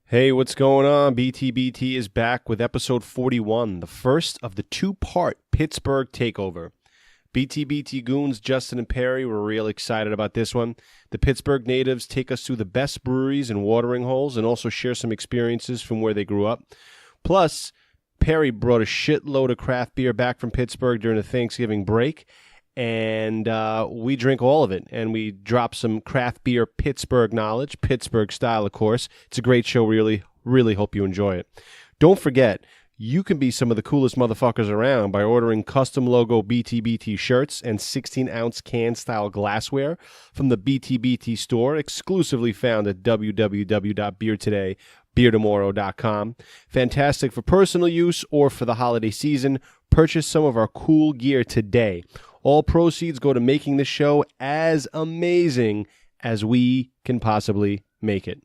Hey, what's going on? BTBT is back with episode 41, the first of the two-part Pittsburgh takeover. BTBT goons Justin and Perry were real excited about this one. The Pittsburgh natives take us through the best breweries and watering holes and also share some experiences from where they grew up. Plus, Perry brought a shitload of craft beer back from Pittsburgh during the Thanksgiving break, and we drink all of it, and we drop some craft beer Pittsburgh knowledge, Pittsburgh style, of course. It's a great show, really hope you enjoy it. Don't forget, you can be some of the coolest motherfuckers around by ordering custom logo BTBT shirts and 16-ounce can-style glassware from the BTBT store, exclusively found at www.beertomorrow.com. Fantastic for personal use or for the holiday season. Purchase some of our cool gear today. All proceeds go to making this show as amazing as we can possibly make it.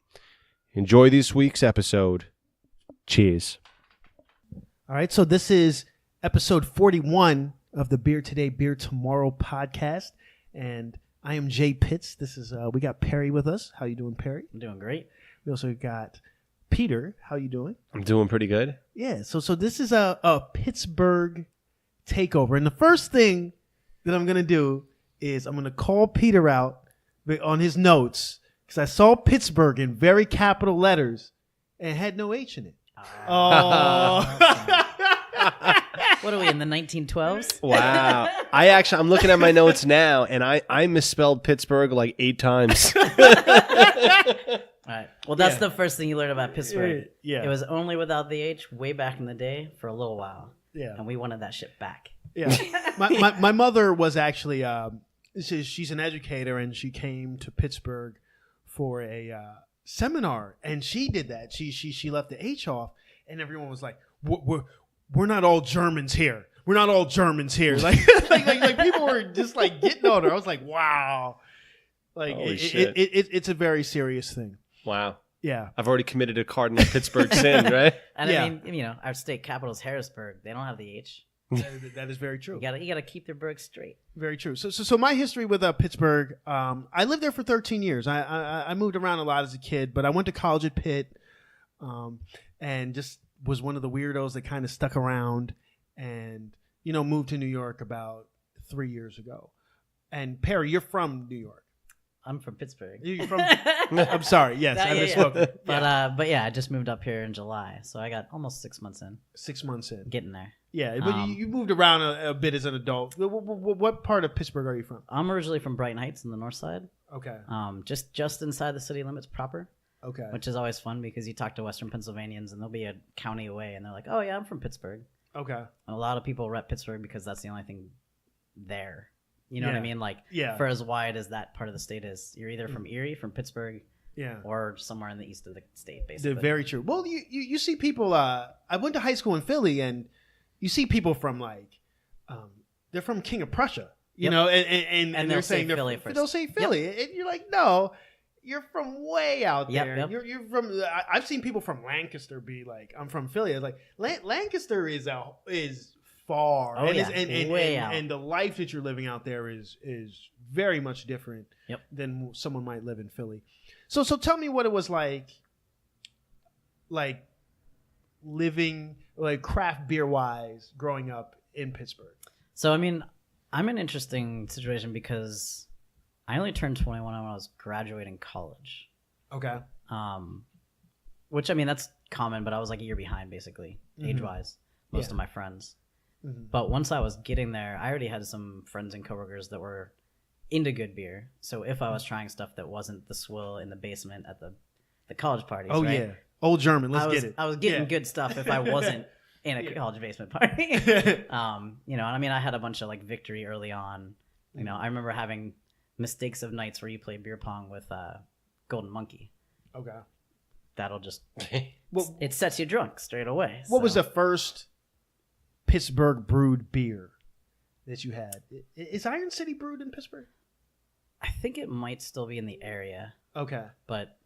Enjoy this week's episode. Cheers. All right, so this is episode 41 of the Beer Today, Beer Tomorrow podcast, and I am Jay Pitts. This is we got Perry with us. How you doing, Perry? I'm doing great. We also got Peter. How you doing? I'm doing pretty good. Yeah, so this is a Pittsburgh takeover, and the first thing that I'm gonna do is I'm gonna call Peter out on his notes because I saw Pittsburgh in very capital letters and had no H in it. Oh. What are we in the 1912s? Wow. I'm looking at my notes now, and I misspelled Pittsburgh like 8 times. All right. Well, that's the first thing you learn about Pittsburgh. Yeah. It was only without the H way back in the day for a little while. Yeah. And we wanted that shit back. Yeah. my mother was actually she's an educator, and she came to Pittsburgh for a seminar, and she did that. She left the H off, and everyone was like, "We're not all Germans here. We're not all Germans here." Like people were just like getting on her. I was like, "Wow!" Like it's a very serious thing. Wow. Yeah. I've already committed a cardinal Pittsburgh sin, right? And Yeah. I mean, you know, our state capital is Harrisburg. They don't have the H. That is very true. You gotta keep their burg straight. Very true. So my history with Pittsburgh, I lived there for 13 years. I moved around a lot as a kid, but I went to college at Pitt, and just was one of the weirdos that kind of stuck around, and moved to New York about 3 years ago. And Perry, you're from New York. I'm from Pittsburgh. You're from? I'm sorry. Yes, I misspoke. But yeah, I just moved up here in July, so I got almost 6 months in. 6 months in. Getting there. Yeah, but you moved around a bit as an adult. What part of Pittsburgh are you from? I'm originally from Brighton Heights in the north side. Okay. Just inside the city limits proper. Okay. Which is always fun because you talk to Western Pennsylvanians and they'll be a county away and they're like, "Oh yeah, I'm from Pittsburgh." Okay. And a lot of people rep Pittsburgh because that's the only thing there. You know what I mean? Like, yeah. For as wide as that part of the state is, you're either from Erie, from Pittsburgh, yeah, or somewhere in the east of the state, basically. They're very true. Well, you see people. I went to high school in Philly, and you see people from they're from King of Prussia, you know, and they'll they're say saying Philly first. They'll say Philly, and you're like, no, you're from way out there. Yep. You're from. I've seen people from Lancaster be like, I'm from Philly. It's like Lancaster is far. Oh, yeah. Way out. And the life that you're living out there is very much different than someone might live in Philly. So tell me what it was like living craft beer wise growing up in Pittsburgh. So I mean, I'm in an interesting situation because I only turned 21 when I was graduating college. Okay. Which I mean that's common, but I was like a year behind basically, age wise, most of my friends. Mm-hmm. But once I was getting there, I already had some friends and coworkers that were into good beer. So if I was trying stuff that wasn't the swill in the basement at the college parties, oh, right? yeah. Old German, let's get it. I was getting good stuff if I wasn't in a college basement party. And I mean, I had a bunch of Victory early on. You know, I remember having mistakes of nights where you play beer pong with Golden Monkey. Okay. That'll just, it sets you drunk straight away. What was the first Pittsburgh brewed beer that you had? Is Iron City brewed in Pittsburgh? I think it might still be in the area. Okay. But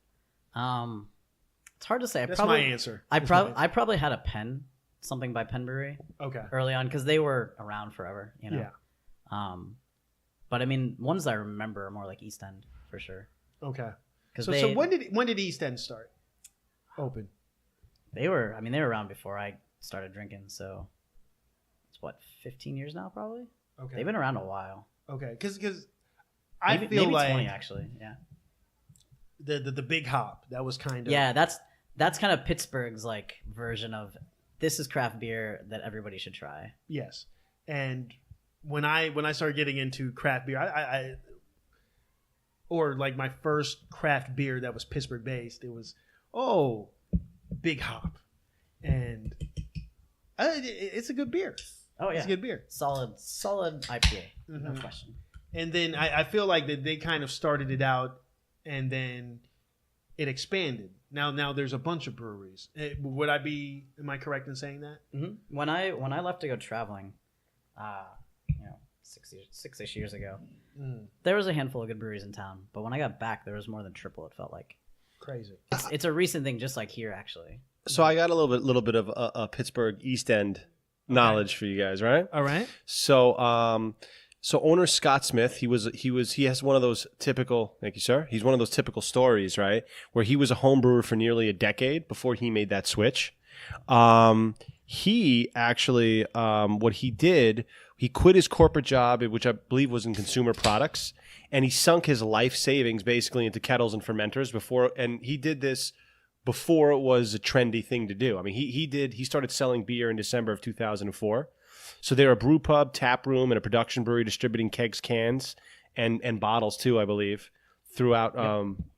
it's hard to say. That's my answer. I probably had a Penn, something by Penn Brewery. Okay. Early on, because they were around forever, you know. Yeah. But I mean, ones I remember are more like East End for sure. Okay. So when did East End start? open? They were around before I started drinking, so it's 15 years now, probably. Okay. They've been around a while. Okay, because I feel maybe like 20 actually. Yeah. The Big Hop, that was kind of that's kind of Pittsburgh's like version of this is craft beer that everybody should try. Yes, and when I started getting into craft beer, I or like my first craft beer that was Pittsburgh based, it was Big Hop, and it's a good beer. Oh yeah, it's a good beer. Solid IPA, no question. And then I feel like that they kind of started it out, and then it expanded. Now there's a bunch of breweries. Am I correct in saying that? Mm-hmm. When I left to go traveling, 6-ish years ago, there was a handful of good breweries in town. But when I got back, there was more than triple. It felt like crazy. It's a recent thing, just like here, actually. So I got a little bit of a Pittsburgh East End knowledge for you guys, right? All right. So owner Scott Smith, he has one of those typical, thank you, sir. He's one of those typical stories, right? Where he was a home brewer for nearly a decade before he made that switch. He actually, what he did, he quit his corporate job, which I believe was in consumer products, and he sunk his life savings basically into kettles and fermenters and he did this before it was a trendy thing to do. I mean, he started selling beer in December of 2004. So they're a brew pub, tap room, and a production brewery distributing kegs, cans, and bottles too, I believe, throughout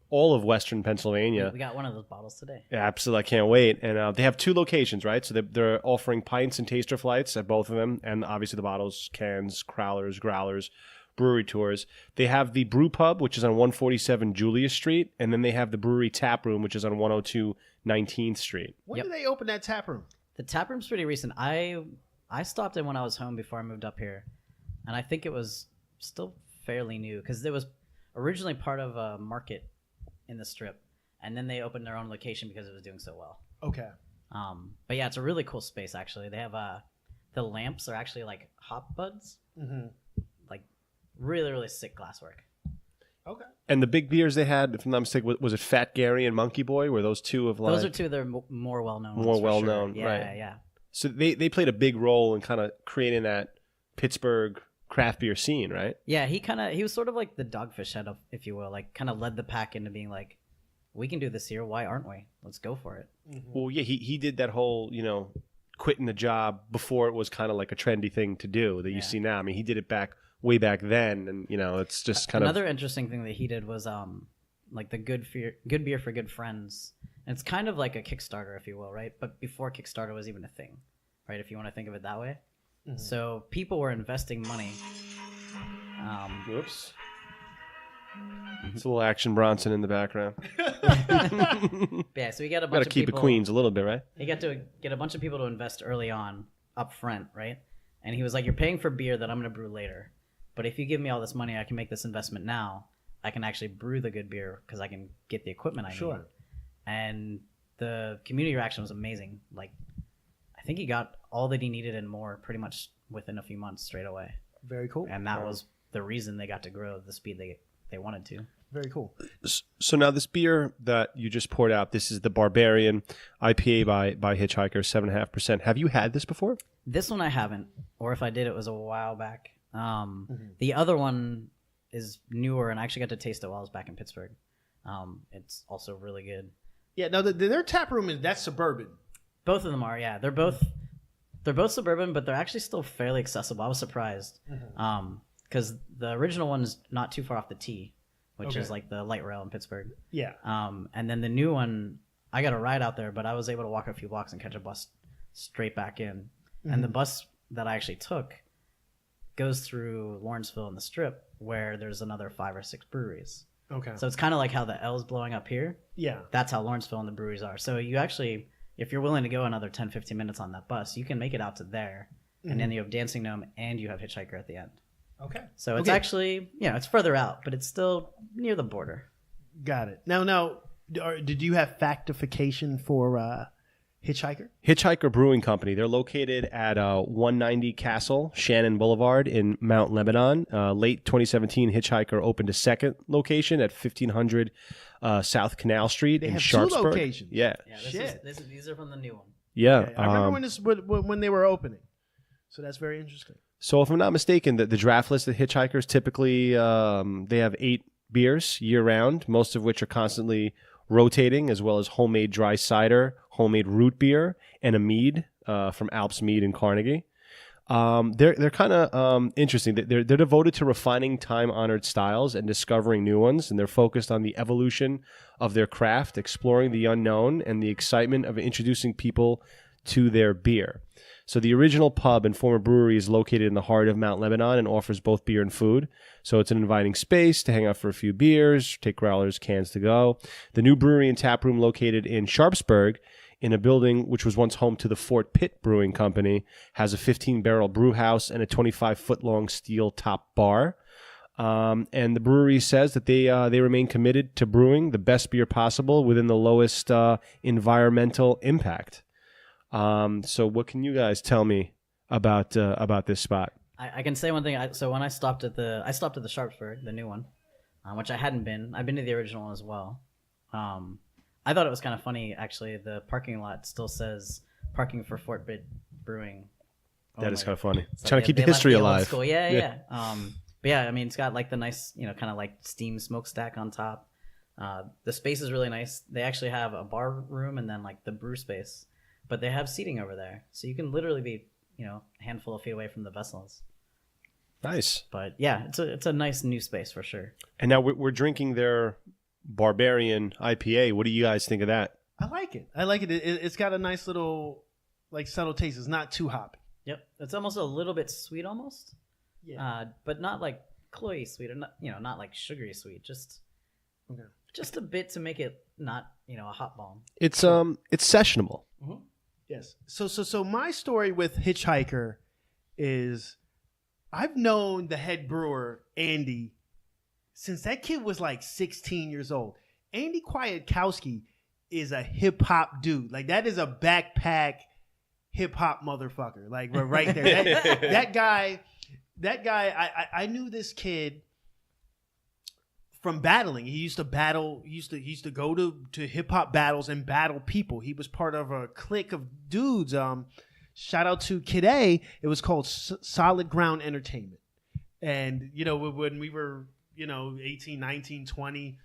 all of Western Pennsylvania. We got one of those bottles today. Yeah, absolutely, I can't wait. And they have 2 locations, right? So they're offering pints and taster flights at both of them, and obviously the bottles, cans, crowlers, growlers, brewery tours. They have the brew pub, which is on 147 Julius Street, and then they have the brewery tap room, which is on 102 19th Street. When did they open that tap room? The tap room's pretty recent. I stopped in when I was home before I moved up here, and I think it was still fairly new because it was originally part of a market in the Strip, and then they opened their own location because it was doing so well. Okay. But yeah, it's a really cool space actually. They have the lamps are actually like hop buds, like really really sick glasswork. Okay. And the big beers they had, if I'm not mistaken, was it Fat Gary and Monkey Boy? Were those two of like... Those are two of their more well-known ones. More well-known, sure. right. Yeah. So they played a big role in kind of creating that Pittsburgh craft beer scene, right? Yeah, he was sort of like the Dogfish Head, if you will, like kind of led the pack into being like, we can do this here. Why aren't we? Let's go for it. Mm-hmm. Well, yeah, he did that whole, quitting the job before it was kind of like a trendy thing to do that you see now. I mean, he did it way back then, and it's just kind Another interesting thing that he did was like the good beer for good friends. And it's kind of like a Kickstarter, if you will, right? But before Kickstarter was even a thing, right? If you want to think of it that way. Mm-hmm. So people were investing money. Whoops. It's a little Action Bronson in the background. Yeah, so we got a bunch of people. Got to keep it Queens a little bit, right? He got to get a bunch of people to invest early on, up front, right? And he was like, you're paying for beer that I'm going to brew later. But if you give me all this money, I can make this investment now. I can actually brew the good beer because I can get the equipment I need. And the community reaction was amazing. Like, I think he got all that he needed and more pretty much within a few months straight away. Very cool. And that was the reason they got to grow the speed they wanted to. Very cool. So now this beer that you just poured out, this is the Barbarian IPA by Hitchhiker, 7.5%. Have you had this before? This one I haven't. Or if I did, it was a while back. The other one is newer, and I actually got to taste it while I was back in Pittsburgh. It's also really good. Yeah, no, their tap room that's suburban. Both of them are, yeah. They're both suburban, but they're actually still fairly accessible. I was surprised because the original one's not too far off the T, which is like the light rail in Pittsburgh. Yeah. And then the new one, I got a ride out there, but I was able to walk a few blocks and catch a bus straight back in. And the bus that I actually took goes through Lawrenceville and the Strip, where there's another 5 or 6 breweries. Okay. So it's kind of like how the L's blowing up here. Yeah. That's how Lawrenceville and the breweries are. So you actually, if you're willing to go another 10, 15 minutes on that bus, you can make it out to there. And then you have Dancing Gnome and you have Hitchhiker at the end. Okay. So it's actually, it's further out, but it's still near the border. Got it. Now, did you have factification for Hitchhiker Brewing Company. They're located at 190 Castle, Shannon Boulevard in Mount Lebanon. Late 2017, Hitchhiker opened a second location at 1500 South Canal Street They in have Sharpsburg. 2 locations. Yeah. These are from the new one. Yeah. Okay, I remember when they were opening. So that's very interesting. So if I'm not mistaken, the draft list of Hitchhikers typically they have 8 beers year round, most of which are constantly rotating, as well as homemade dry cider, homemade root beer, and a mead from Alps Mead in Carnegie. They're kind of interesting. They're devoted to refining time-honored styles and discovering new ones, and they're focused on the evolution of their craft, exploring the unknown, and the excitement of introducing people to their beer. So the original pub and former brewery is located in the heart of Mount Lebanon and offers both beer and food. So it's an inviting space to hang out for a few beers, take growlers, cans to go. The new brewery and tap room located in Sharpsburg in a building which was once home to the Fort Pitt Brewing Company has a 15-barrel brew house and a 25-foot-long steel top bar. And the brewery says that they remain committed to brewing the best beer possible within the lowest environmental impact. So what can you guys tell me about this spot? I can say one thing. So when I stopped at the Sharpsburg, the new one, which I hadn't been. I've been to the original one as well. I thought it was kind of funny, actually. The parking lot still says parking for Fort Pitt Brewing. That is kind of funny. It's Trying to keep the history alive. Yeah. But yeah, I mean, it's got like the nice, kind of like steam smokestack on top. The space is really nice. They actually have a bar room and then like the brew space. But they have seating over there, so you can literally be, a handful of feet away from the vessels. Nice. But yeah, it's a nice new space for sure. And now we're drinking their Barbarian IPA. What do you guys think of that? I like it. It's got a nice little, like, subtle taste. It's not too hoppy. Yep, it's almost a little bit sweet, almost. Yeah. But not like cloyy sweet, or not, not like sugary sweet. Just a bit to make it not, a hot bomb. It's sessionable. Mm-hmm. Yes. So my story with Hitchhiker is I've known the head brewer, Andy, since that kid was like 16 years old. Andy Kwiatkowski is a hip hop dude. Like, that is a backpack hip hop motherfucker. Like, we're right there. that guy, I knew this kid from battling. He used to battle. He used to go to hip hop battles and battle people. He was part of a clique of dudes. Shout out to Kid A. It was called Solid Ground Entertainment. And when we were 18, 19, 20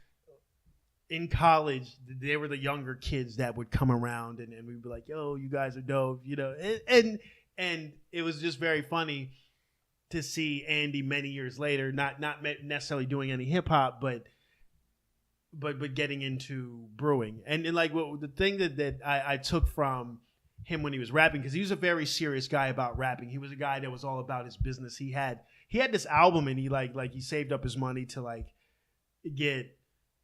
in college, they were the younger kids that would come around and we'd be like, "Yo, you guys are dope," and it was just very funny to see Andy many years later, not necessarily doing any hip hop, but getting into brewing. And like, the thing that I took from him when he was rapping, because he was a very serious guy about rapping. He was a guy that was all about his business. He had this album, and he like he saved up his money to like get,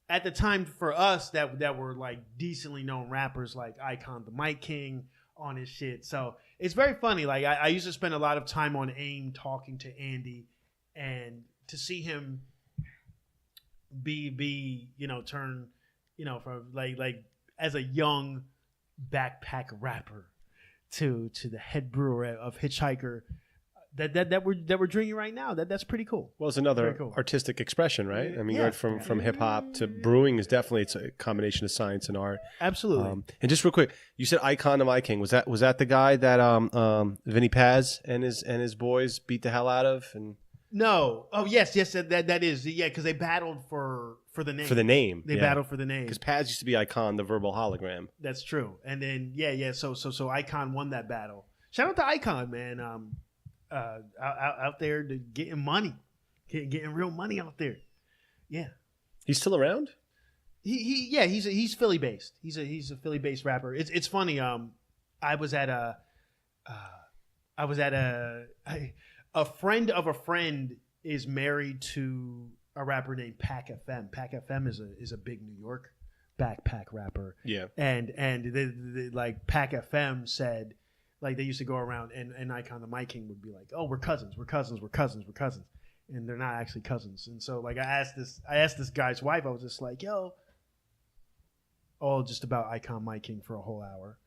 at the time for us that were like decently known rappers like Icon the Mic King on his shit. So it's very funny. Like, I used to spend a lot of time on AIM talking to Andy, and to see him be turn from like as a young backpack rapper to the head brewer of Hitchhiker that we're drinking right now. That's pretty cool. Well, it's another cool artistic expression, right? I mean, Yeah. going from hip hop to brewing is definitely, it's a combination of science and art. Absolutely. And just real quick, you said Icon the Mic King. Was that the guy that Vinny Paz and his boys beat the hell out of? And No. Oh, yes. That is. Yeah, because they battled for the name. for the name, They battled for the name. because Paz used to be Icon, the verbal hologram. That's true. And then yeah. So Icon won that battle. Shout out to Icon, man. Out there to getting money, getting real money out there. Yeah. He's still around? He's Philly based. He's a Philly based rapper. It's funny. I was at a friend of a friend is married to a rapper named Pac FM. Pac FM is a big New York backpack rapper. Yeah. And they like Pac FM said, like, they used to go around and Icon the Mic King would be like, "Oh, we're cousins. And they're not actually cousins. And so like I asked this guy's wife, I was just like, "Yo," all just about Icon Mic King for a whole hour.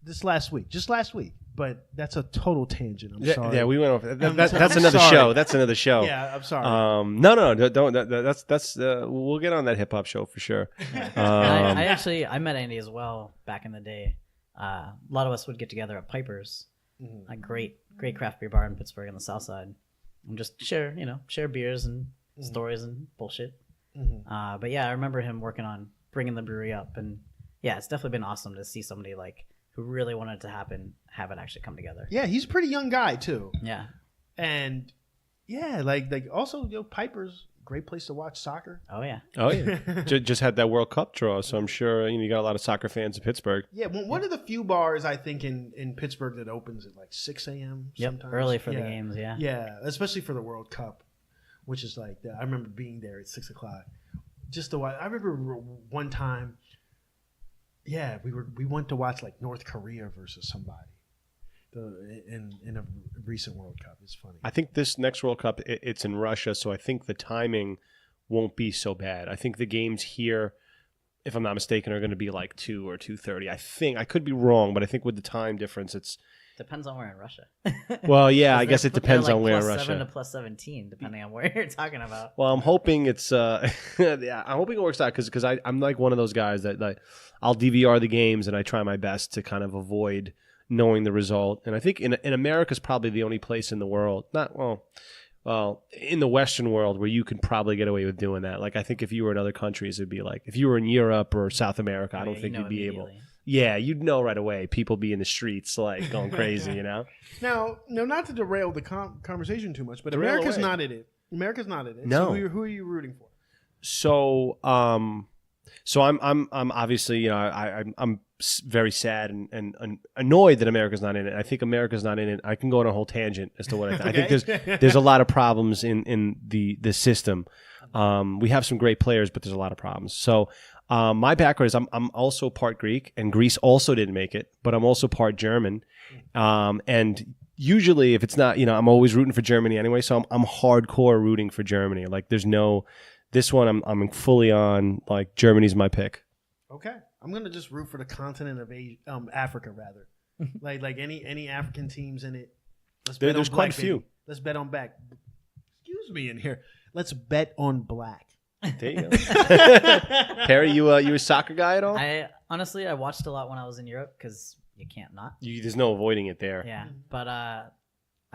just last week. But that's a total tangent. I'm sorry. Yeah, we went off. That's I'm another sorry. show. That's another show. Yeah, I'm sorry. No, don't. That's. We'll get on that hip hop show for sure. I met Andy as well back in the day. A lot of us would get together at Piper's, a great craft beer bar in Pittsburgh on the South Side, and just share beers and stories and bullshit. But yeah, I remember him working on bringing the brewery up, and yeah, it's definitely been awesome to see somebody like who really wanted it to happen have it actually come together. Yeah, he's a pretty young guy too. Yeah, and yeah, like also Piper's great place to watch soccer. Oh yeah. Just had that World Cup draw, so I'm sure you got a lot of soccer fans in Pittsburgh. Yeah, one of the few bars I think in Pittsburgh that opens at like 6 a.m. Yep, sometimes. early for the games. Yeah. Yeah, especially for the World Cup, which is like I remember being there at 6 o'clock. Just to watch. I remember one time. Yeah, we went to watch like North Korea versus somebody. In a recent World Cup. It's funny. I think this next World Cup, it's in Russia, so I think the timing won't be so bad. I think the games here, if I'm not mistaken, are going to be like 2 or 2:30. I think I could be wrong, but I think with the time difference, it's depends on where in Russia. Well, yeah, I guess it depends on where in +7 Russia. to +17, depending on where you're talking about. Well, I'm hoping it's yeah, I'm hoping it works out because I'm like one of those guys that like I'll DVR the games and I try my best to kind of avoid knowing the result. And I think in America's probably the only place in the world, well, in the Western world where you could probably get away with doing that. Like I think if you were in other countries, it'd be like if you were in Europe or South America, I don't think you'd be able. Yeah, you'd know right away. People be in the streets like going crazy, Now, not to derail the conversation too much, but America's not in it. America's not in it. No. So who are you rooting for? So, I'm obviously, I'm very sad and annoyed that America's not in it. I think America's not in it. I can go on a whole tangent as to what I think. I think there's a lot of problems in the system. We have some great players, but there's a lot of problems. So, my background is I'm also part Greek, and Greece also didn't make it, but I'm also part German. And usually, if it's not, I'm always rooting for Germany anyway. So I'm hardcore rooting for Germany. Like there's no. This one, I'm fully on. Like Germany's my pick. Okay, I'm gonna just root for the continent of Africa rather. like any African teams in it. There's quite a few. Let's bet on black. Excuse me in here. Let's bet on black. There you go. Perry, you a soccer guy at all? I watched a lot when I was in Europe because you can't not. There's no avoiding it there. Yeah, but I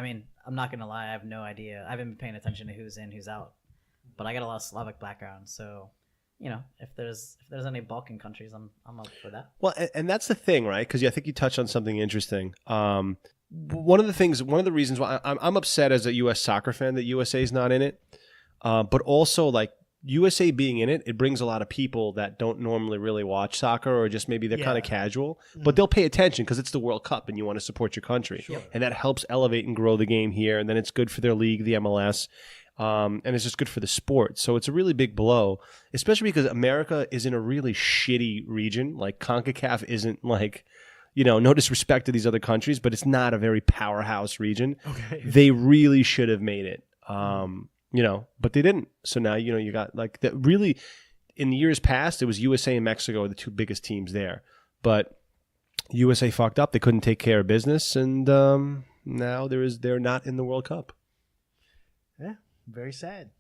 mean, I'm not gonna lie. I have no idea. I haven't been paying attention to who's in, who's out. But I got a lot of Slavic background, so if there's any Balkan countries, I'm up for that. Well, and that's the thing, right? Because I think you touched on something interesting. One of the reasons why I'm upset as a U.S. soccer fan that USA is not in it, but also like USA being in it, it brings a lot of people that don't normally really watch soccer or just maybe they're kind of casual, but they'll pay attention because it's the World Cup and you want to support your country, and that helps elevate and grow the game here, and then it's good for their league, the MLS. And it's just good for the sport. So it's a really big blow, especially because America is in a really shitty region. Like CONCACAF isn't like, no disrespect to these other countries, but it's not a very powerhouse region. Okay. They really should have made it, but they didn't. So now, you got like that really in the years past, it was USA and Mexico are the two biggest teams there, but USA fucked up. They couldn't take care of business. And now they're not in the World Cup. Yeah. Very sad.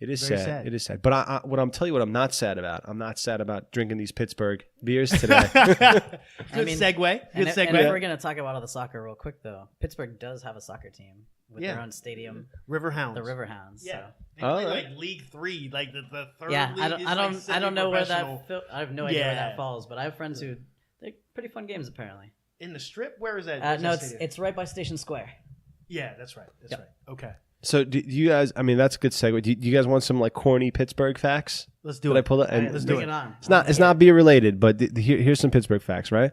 It is sad. It is sad. But what I'm not sad about. I'm not sad about drinking these Pittsburgh beers today. Good segue. And if we're going to talk about all the soccer real quick, though, Pittsburgh does have a soccer team with their own stadium. Riverhounds. The Riverhounds. Yeah. So. They play like League 3, like the third league. I don't know where that. I have no idea where that falls, but I have friends who they're pretty fun games apparently. In the Strip, where is that? No, it's right by Station Square. Yeah, that's right. That's right. Okay. So do you guys? I mean, that's a good segue. Do you guys want some like corny Pittsburgh facts? Let's do it. I pull it? Let's do it. It's not beer related, but here's some Pittsburgh facts, right?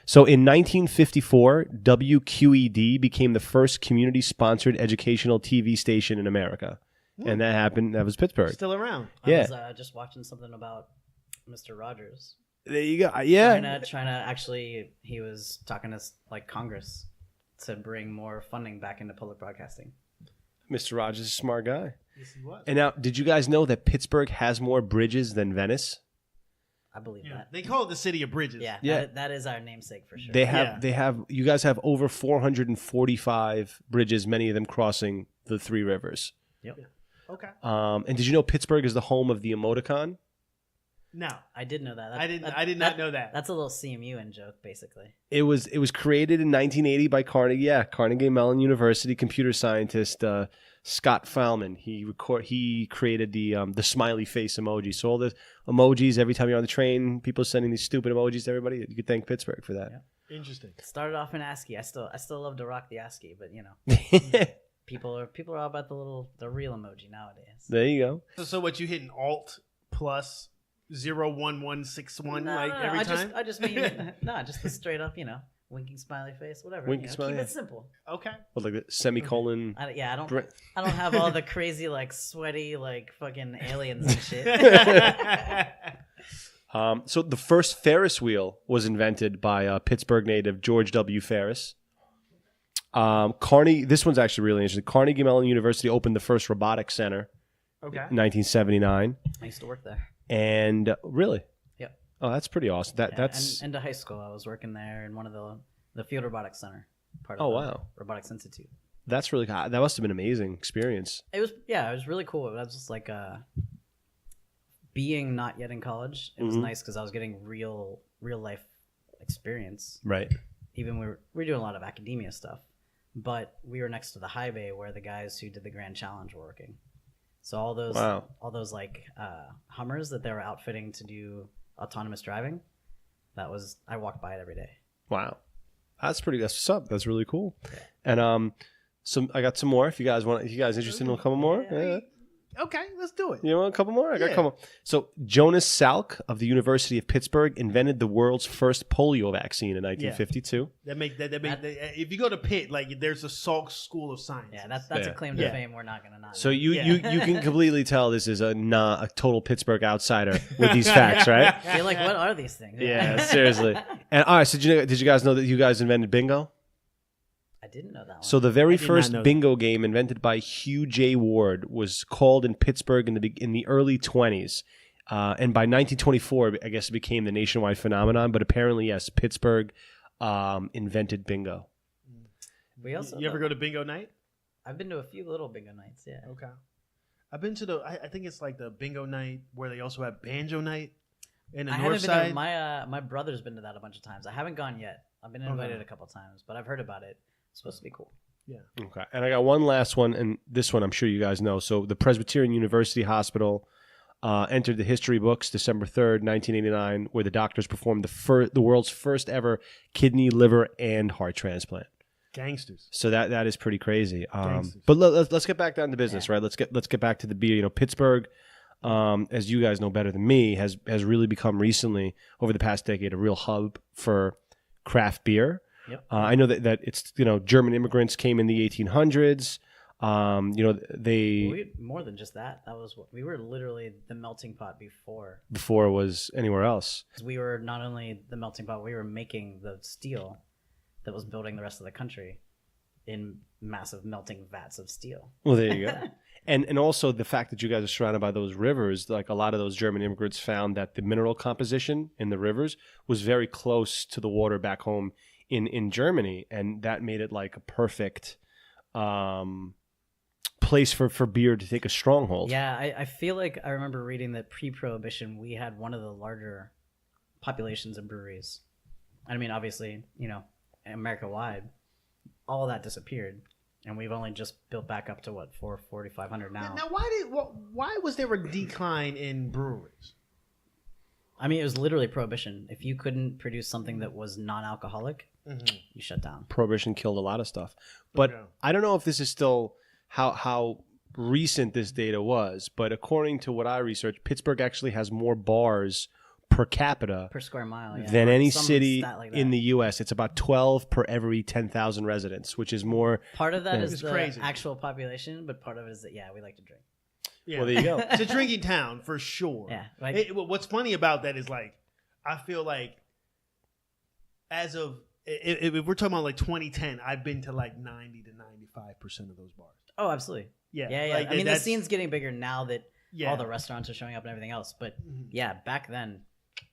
So in 1954, WQED became the first community-sponsored educational TV station in America, and that happened. That was Pittsburgh. Still around. Yeah. I was just watching something about Mr. Rogers. There you go. Yeah. Trying to actually, he was talking to like Congress to bring more funding back into public broadcasting. Mr. Rogers is a smart guy. Yes, he was. And now, did you guys know that Pittsburgh has more bridges than Venice? I believe that. They call it the city of bridges. Yeah. That is our namesake for sure. You guys have over 445 bridges, many of them crossing the three rivers. Yep. Yeah. Okay. And did you know Pittsburgh is the home of the emoticon? No, I did know that. I did not know that. That's a little CMU in joke, basically. It was created in 1980 by Carnegie Mellon University computer scientist Scott Fahlman. He created the smiley face emoji. So all the emojis, every time you're on the train, people sending these stupid emojis to everybody. You could thank Pittsburgh for that. Yeah. Interesting. Started off in ASCII. I still love to rock the ASCII, but you know, people are all about the real emoji nowadays. There you go. So what you hit an alt plus 01161 every time? I just mean just the straight up, winking smiley face, whatever. Winking smiley. Keep it simple. Okay. Well, like the semicolon. I don't have all the crazy like sweaty like fucking aliens and shit. So the first Ferris wheel was invented by Pittsburgh native George W. Ferris. This one's actually really interesting. Carnegie Mellon University opened the first robotics center. Okay. In 1979. I used to work there. And really? Yep. Oh, that's pretty awesome. That's into high school. I was working there in one of the field robotics center, part of the Robotics Institute. That's really that must have been an amazing experience. It was really cool. It was just like being not yet in college. It was nice because I was getting real life experience. Right. Even we were doing a lot of academia stuff, but we were next to the high bay where the guys who did the Grand Challenge were working. So all those like Hummers that they were outfitting to do autonomous driving, I walked by it every day. Wow, that's what's up. That's really cool. Yeah. And I got some more. If you guys interested in a couple more? Yeah. Okay, let's do it. You want a couple more? I got a couple. So Jonas Salk of the University of Pittsburgh invented the world's first polio vaccine in 1952. If you go to Pitt, like there's a Salk School of Science. Yeah, that's a claim to fame we're not going to not. So you can completely tell this is a total Pittsburgh outsider with these facts, right? You're like, what are these things? Yeah, seriously. And all right, so did you guys know that you guys invented bingo? I didn't know that one. So the very first bingo game invented by Hugh J. Ward was called in Pittsburgh in the early 20s. And by 1924, I guess it became the nationwide phenomenon. But apparently, yes, Pittsburgh invented bingo. You ever go to bingo night? I've been to a few little bingo nights, yeah. Okay. I've been to I think it's like the bingo night where they also have banjo night in the north side. My brother's been to that a bunch of times. I haven't gone yet. I've been invited a couple times, but I've heard about it. It's supposed to be cool. Yeah. Okay. And I got one last one, and this one I'm sure you guys know. So the Presbyterian University Hospital entered the history books December 3rd, 1989, where the doctors performed the world's first ever kidney, liver, and heart transplant. Gangsters. So that is pretty crazy. But let's get back down to business, right? Let's get back to the beer. Pittsburgh, as you guys know better than me, has really become recently, over the past decade, a real hub for craft beer. Yep. I know that it's German immigrants came in the 1800s. They more than just that. We were literally the melting pot before it was anywhere else. We were not only the melting pot, we were making the steel that was building the rest of the country in massive melting vats of steel. Well, there you go. And also the fact that you guys are surrounded by those rivers, like a lot of those German immigrants found that the mineral composition in the rivers was very close to the water back home in Germany, and that made it like a perfect place for beer to take a stronghold. Yeah, I feel like I remember reading that pre-Prohibition we had one of the larger populations of breweries. I mean, obviously, America-wide, all of that disappeared, and we've only just built back up to 4,500 now. Now, why was there a decline in breweries? I mean, it was literally Prohibition. If you couldn't produce something that was non-alcoholic, you shut down. Prohibition killed a lot of stuff. But I don't know if this is still how recent this data was, but according to what I researched, Pittsburgh actually has more bars per capita per square mile than any city in the U.S. It's about 12 per every 10,000 residents, which is more. Part of that is the crazy. Actual population, but part of it is that, we like to drink. Yeah. Well, there you go. It's a drinking town for sure. Yeah. What's funny about that is I feel like as of if we're talking about 2010, I've been to 90 to 95% of those bars. Oh, absolutely. Yeah. I mean, the scene's getting bigger now that all the restaurants are showing up and everything else. But back then,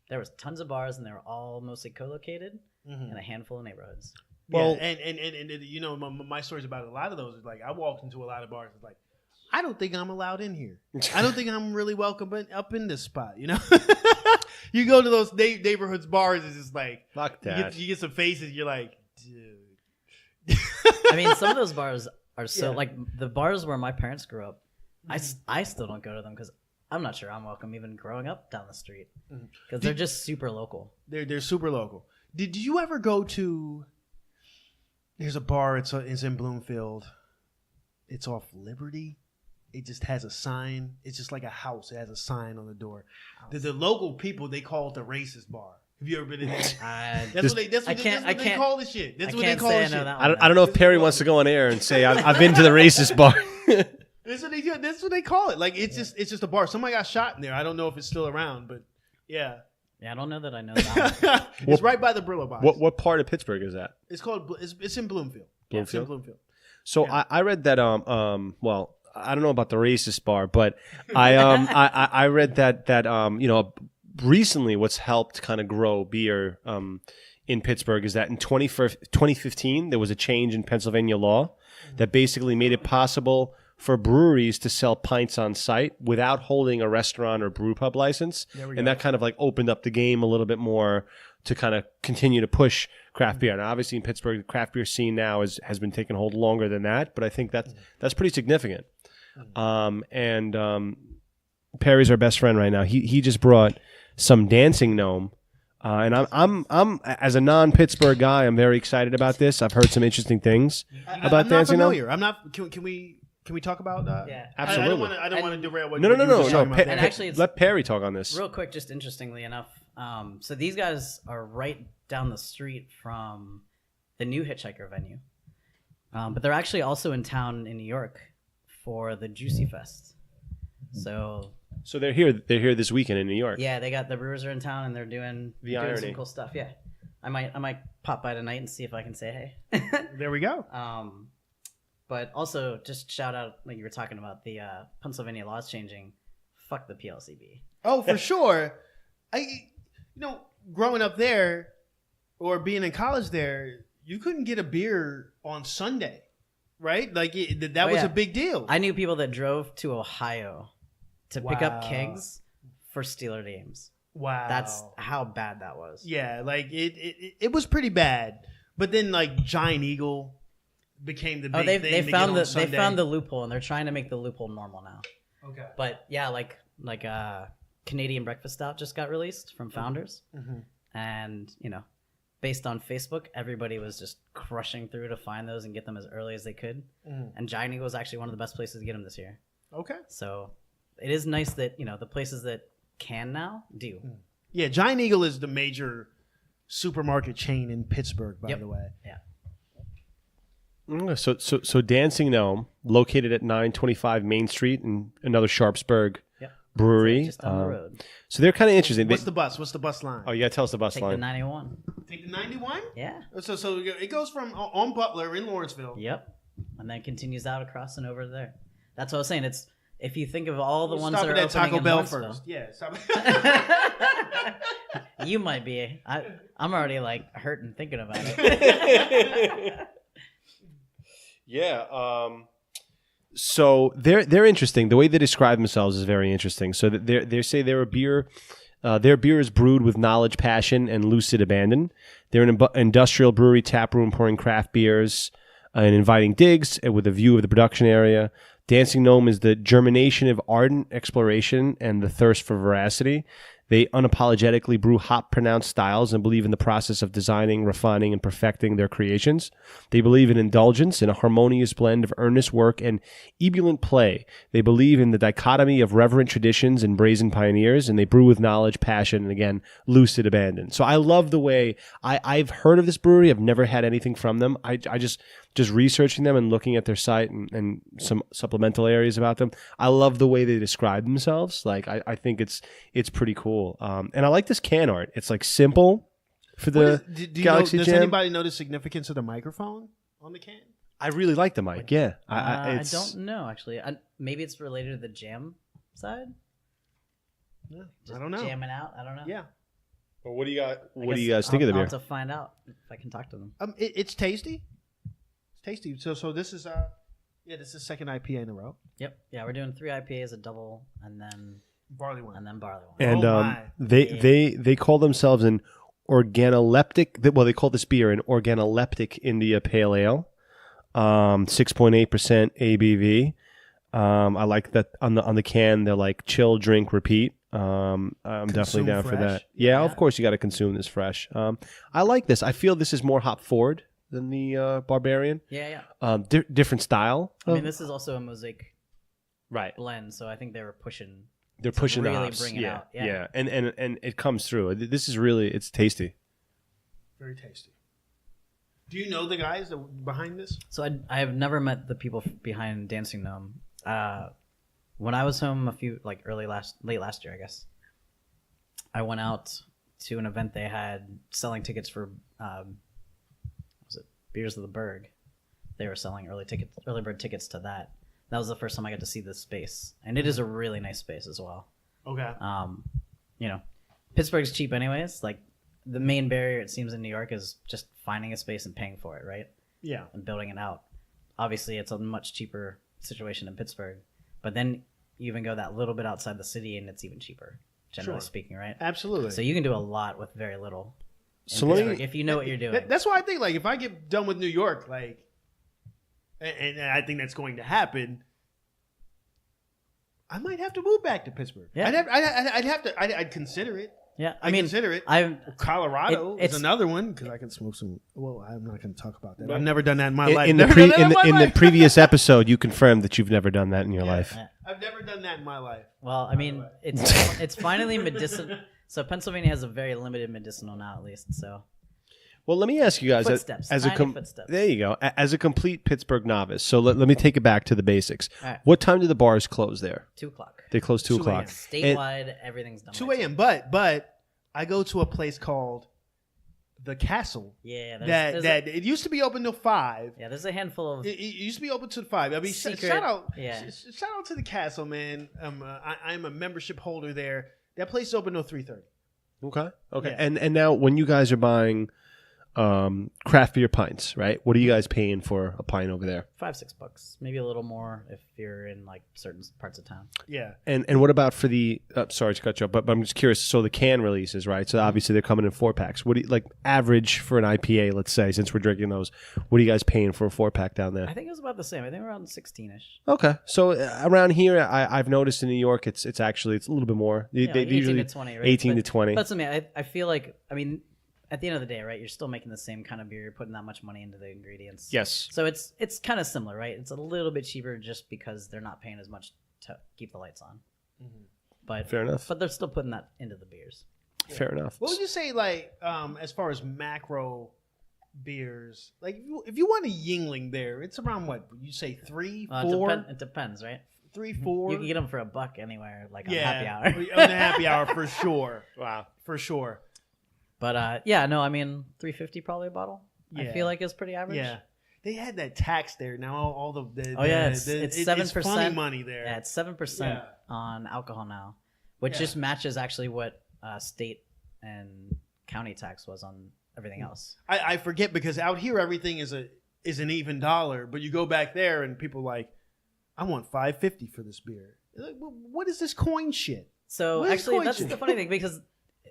there was tons of bars, and they were all mostly co-located in a handful of neighborhoods. Well, yeah, and you know, my stories about a lot of those is like I walked into a lot of bars. It's like, I don't think I'm allowed in here. I don't think I'm really welcome up in this spot. You know, you go to those neighborhoods bars, it's just like, fuck that. You get some faces. You're like, dude. I mean, some of those bars are so like the bars where my parents grew up. I still don't go to them because I'm not sure I'm welcome even growing up down the street because they're just super local. They're super local. Did you ever go to? There's a bar. It's in Bloomfield. It's off Liberty. It just has a sign. It's just like a house. It has a sign on the door. The local people, they call it the racist bar. Have you ever been in there? That's what they call this shit. That's what they call this shit. I don't know if Perry wants to go on air and say I've been to the racist bar. That's what they do. That's what they call it. Like it's just a bar. Somebody got shot in there. I don't know if it's still around, but yeah. Yeah, I don't know that I know that. It's right by the Brillo box. What part of Pittsburgh is that? It's called. It's in Bloomfield. Bloomfield. Yeah, it's in Bloomfield. So yeah. I read that well, I don't know about the racist bar, but I read that you know, recently what's helped kind of grow beer in Pittsburgh is that in 2015 there was a change in Pennsylvania law that basically made it possible for breweries to sell pints on site without holding a restaurant or brew pub license. And that kind of like opened up the game a little bit more to kind of continue to push craft beer. And obviously in Pittsburgh, the craft beer scene now has been taking hold longer than that, but I think that's pretty significant. Perry's our best friend right now. He just brought some Dancing Gnome. And I'm as a non-Pittsburgh guy, I'm very excited about this. I've heard some interesting things about Dancing Gnome. I'm not. Can we talk about that? Yeah, absolutely. I don't want to derail. No. And actually, let Perry talk on this real quick. Just interestingly enough, so these guys are right down the street from the new Hitchhiker venue, but they're actually also in town in New York for the Juicy Fest. So they're here. They're here this weekend in New York. Yeah, they got the brewers are in town and they're doing some cool stuff. Yeah, I might pop by tonight and see if I can say hey. There we go. But also, just shout out, like you were talking about, the Pennsylvania laws changing. Fuck the PLCB. Oh, for sure. Growing up there or being in college there, you couldn't get a beer on Sunday, right? Like that was a big deal. I knew people that drove to Ohio to pick up kegs for Steeler games. Wow. That's how bad that was. Yeah, like it was pretty bad. But then like Giant Eagle became the big thing. They found the loophole, and they're trying to make the loophole normal now. Okay. But yeah, like Canadian Breakfast Stout just got released from Founders, and based on Facebook, everybody was just crushing through to find those and get them as early as they could. And Giant Eagle was actually one of the best places to get them this year. Okay. So it is nice that the places that can now do. Yeah, Giant Eagle is the major supermarket chain in Pittsburgh, by the way. Yeah. So Dancing Gnome, located at 925 Main Street in another Sharpsburg brewery. Just down the road. So they're kind of interesting. What's the bus line? Oh, you got to tell us the bus line. Take the 91. Take the 91? Yeah. So it goes from on Butler in Lawrenceville. Yep. And then continues out across and over there. That's what I was saying. It's if you think of all the ones that are at Taco Bell first. Yeah. Stop. You might be. I'm already like hurting thinking about it. Yeah. So they're interesting. The way they describe themselves is very interesting. So they say they're a beer. Their beer is brewed with knowledge, passion, and lucid abandon. They're an industrial brewery tap room pouring craft beers and inviting digs with a view of the production area. Dancing Gnome is the germination of ardent exploration and the thirst for veracity. They unapologetically brew hop-pronounced styles and believe in the process of designing, refining, and perfecting their creations. They believe in indulgence in a harmonious blend of earnest work and ebullient play. They believe in the dichotomy of reverent traditions and brazen pioneers, and they brew with knowledge, passion, and again, lucid abandon. So I love the way I've heard of this brewery. I've never had anything from them. I just researching them and looking at their site and some supplemental areas about them. I love the way they describe themselves. Like I think it's pretty cool. And I like this can art. It's like simple for the Galaxy Jam. Does anybody know the significance of the microphone on the can? I really like the mic. Yeah. I don't know actually. Maybe it's related to the jam side. Yeah, I don't know. Jamming out. I don't know. Yeah. Well, what do you got? I What do guess you guys think of the I'll beer? have to find out if I can talk to them. It's tasty. It's tasty. So this is this is second IPA in a row. Yep. Yeah, we're doing 3 IPAs, a double, and then Barley one. barley one. And my. they call themselves an organoleptic. Well, they call this beer an organoleptic India Pale Ale, 6.8% ABV. I like that on the can. They're like chill, drink, repeat. I'm definitely down for that. Yeah, of course you got to consume this fresh. I like this. I feel this is more hop forward than the Barbarian. Yeah. Different style. I mean, this is also a mosaic Right. blend, so I think they were pushing. They're pushing the really hops. bring it out. Yeah. And it comes through. This is really, it's tasty. Very tasty. Do you know the guys behind this? So I have never met the people behind Dancing Gnome. When I was home late last year, I guess, I went out to an event they had selling tickets for, was it Beers of the Berg? They were selling early bird tickets to that. That was the first time I got to see this space, and it is a really nice space as well. Okay. Pittsburgh's cheap anyways. Like the main barrier, it seems, in New York is just finding a space and paying for it, right? Yeah. And building it out. Obviously, it's a much cheaper situation in Pittsburgh, but then you even go that little bit outside the city, and it's even cheaper, generally speaking, right? Absolutely. So you can do a lot with very little. So let me, if you know what you're doing. That's why I think, like, if I get done with New York, like, and I think that's going to happen, I might have to move back to Pittsburgh. Yeah. I'd consider it. Yeah, I mean, consider it. Colorado is another one because I can smoke some. Well, I'm not going to talk about that. I've never done that in my life. in the previous episode, you confirmed that you've never done that in your life. Yeah. I've never done that in my life. Well, I mean, it's finally medicinal. So Pennsylvania has a very limited medicinal now, at least. So. Well, let me ask you guys, Footsteps. there you go, as a complete Pittsburgh novice. So let me take it back to the basics. Right. What time do the bars close there? 2 o'clock. They close 2 o'clock. Statewide, everything's done. 2 a.m. But I go to a place called the Castle. Yeah, it used to be open till 5. Yeah, there's a handful of. It used to be open till 5. I mean, secret, shout out to the Castle, man. I'm a membership holder there. That place is open till 3:30. Okay. Yeah. And now when you guys are buying craft beer pints, right? What are you guys paying for a pint over there? $5-6, maybe a little more if you're in like certain parts of town. Yeah. And what about for the? Sorry to cut you off, but I'm just curious. So the can releases, right? So obviously they're coming in 4-packs. What do you like average for an IPA? Let's say, since we're drinking those, what are you guys paying for a 4-pack down there? I think it was about the same. I think around 16-ish. Okay, so around here, I've noticed in New York, it's a little bit more. They like 18 usually to 20, right? 18 to 20. That's something I feel like. I mean, at the end of the day, right? You're still making the same kind of beer. You're putting that much money into the ingredients. Yes. So it's kind of similar, right? It's a little bit cheaper just because they're not paying as much to keep the lights on. Mm-hmm. But fair enough. But they're still putting that into the beers. Yeah. Fair enough. What would you say, like, as far as macro beers? Like, if you want a Yingling there, it's around what? You say 3, 4? It depends, right? 3, 4. You can get them for $1 anywhere, like on happy hour. On the happy hour for sure. Wow, for sure. But I mean, $3.50 probably a bottle. Yeah. I feel like it's pretty average. Yeah, they had that tax there. Now all the it's 7%. It's funny money there. Yeah, it's 7% on alcohol now, which just matches actually what state and county tax was on everything else. I forget because out here everything is an even dollar, but you go back there and people are like, I want $5.50 for this beer. Like, what is this coin shit? So actually, that's the funny thing because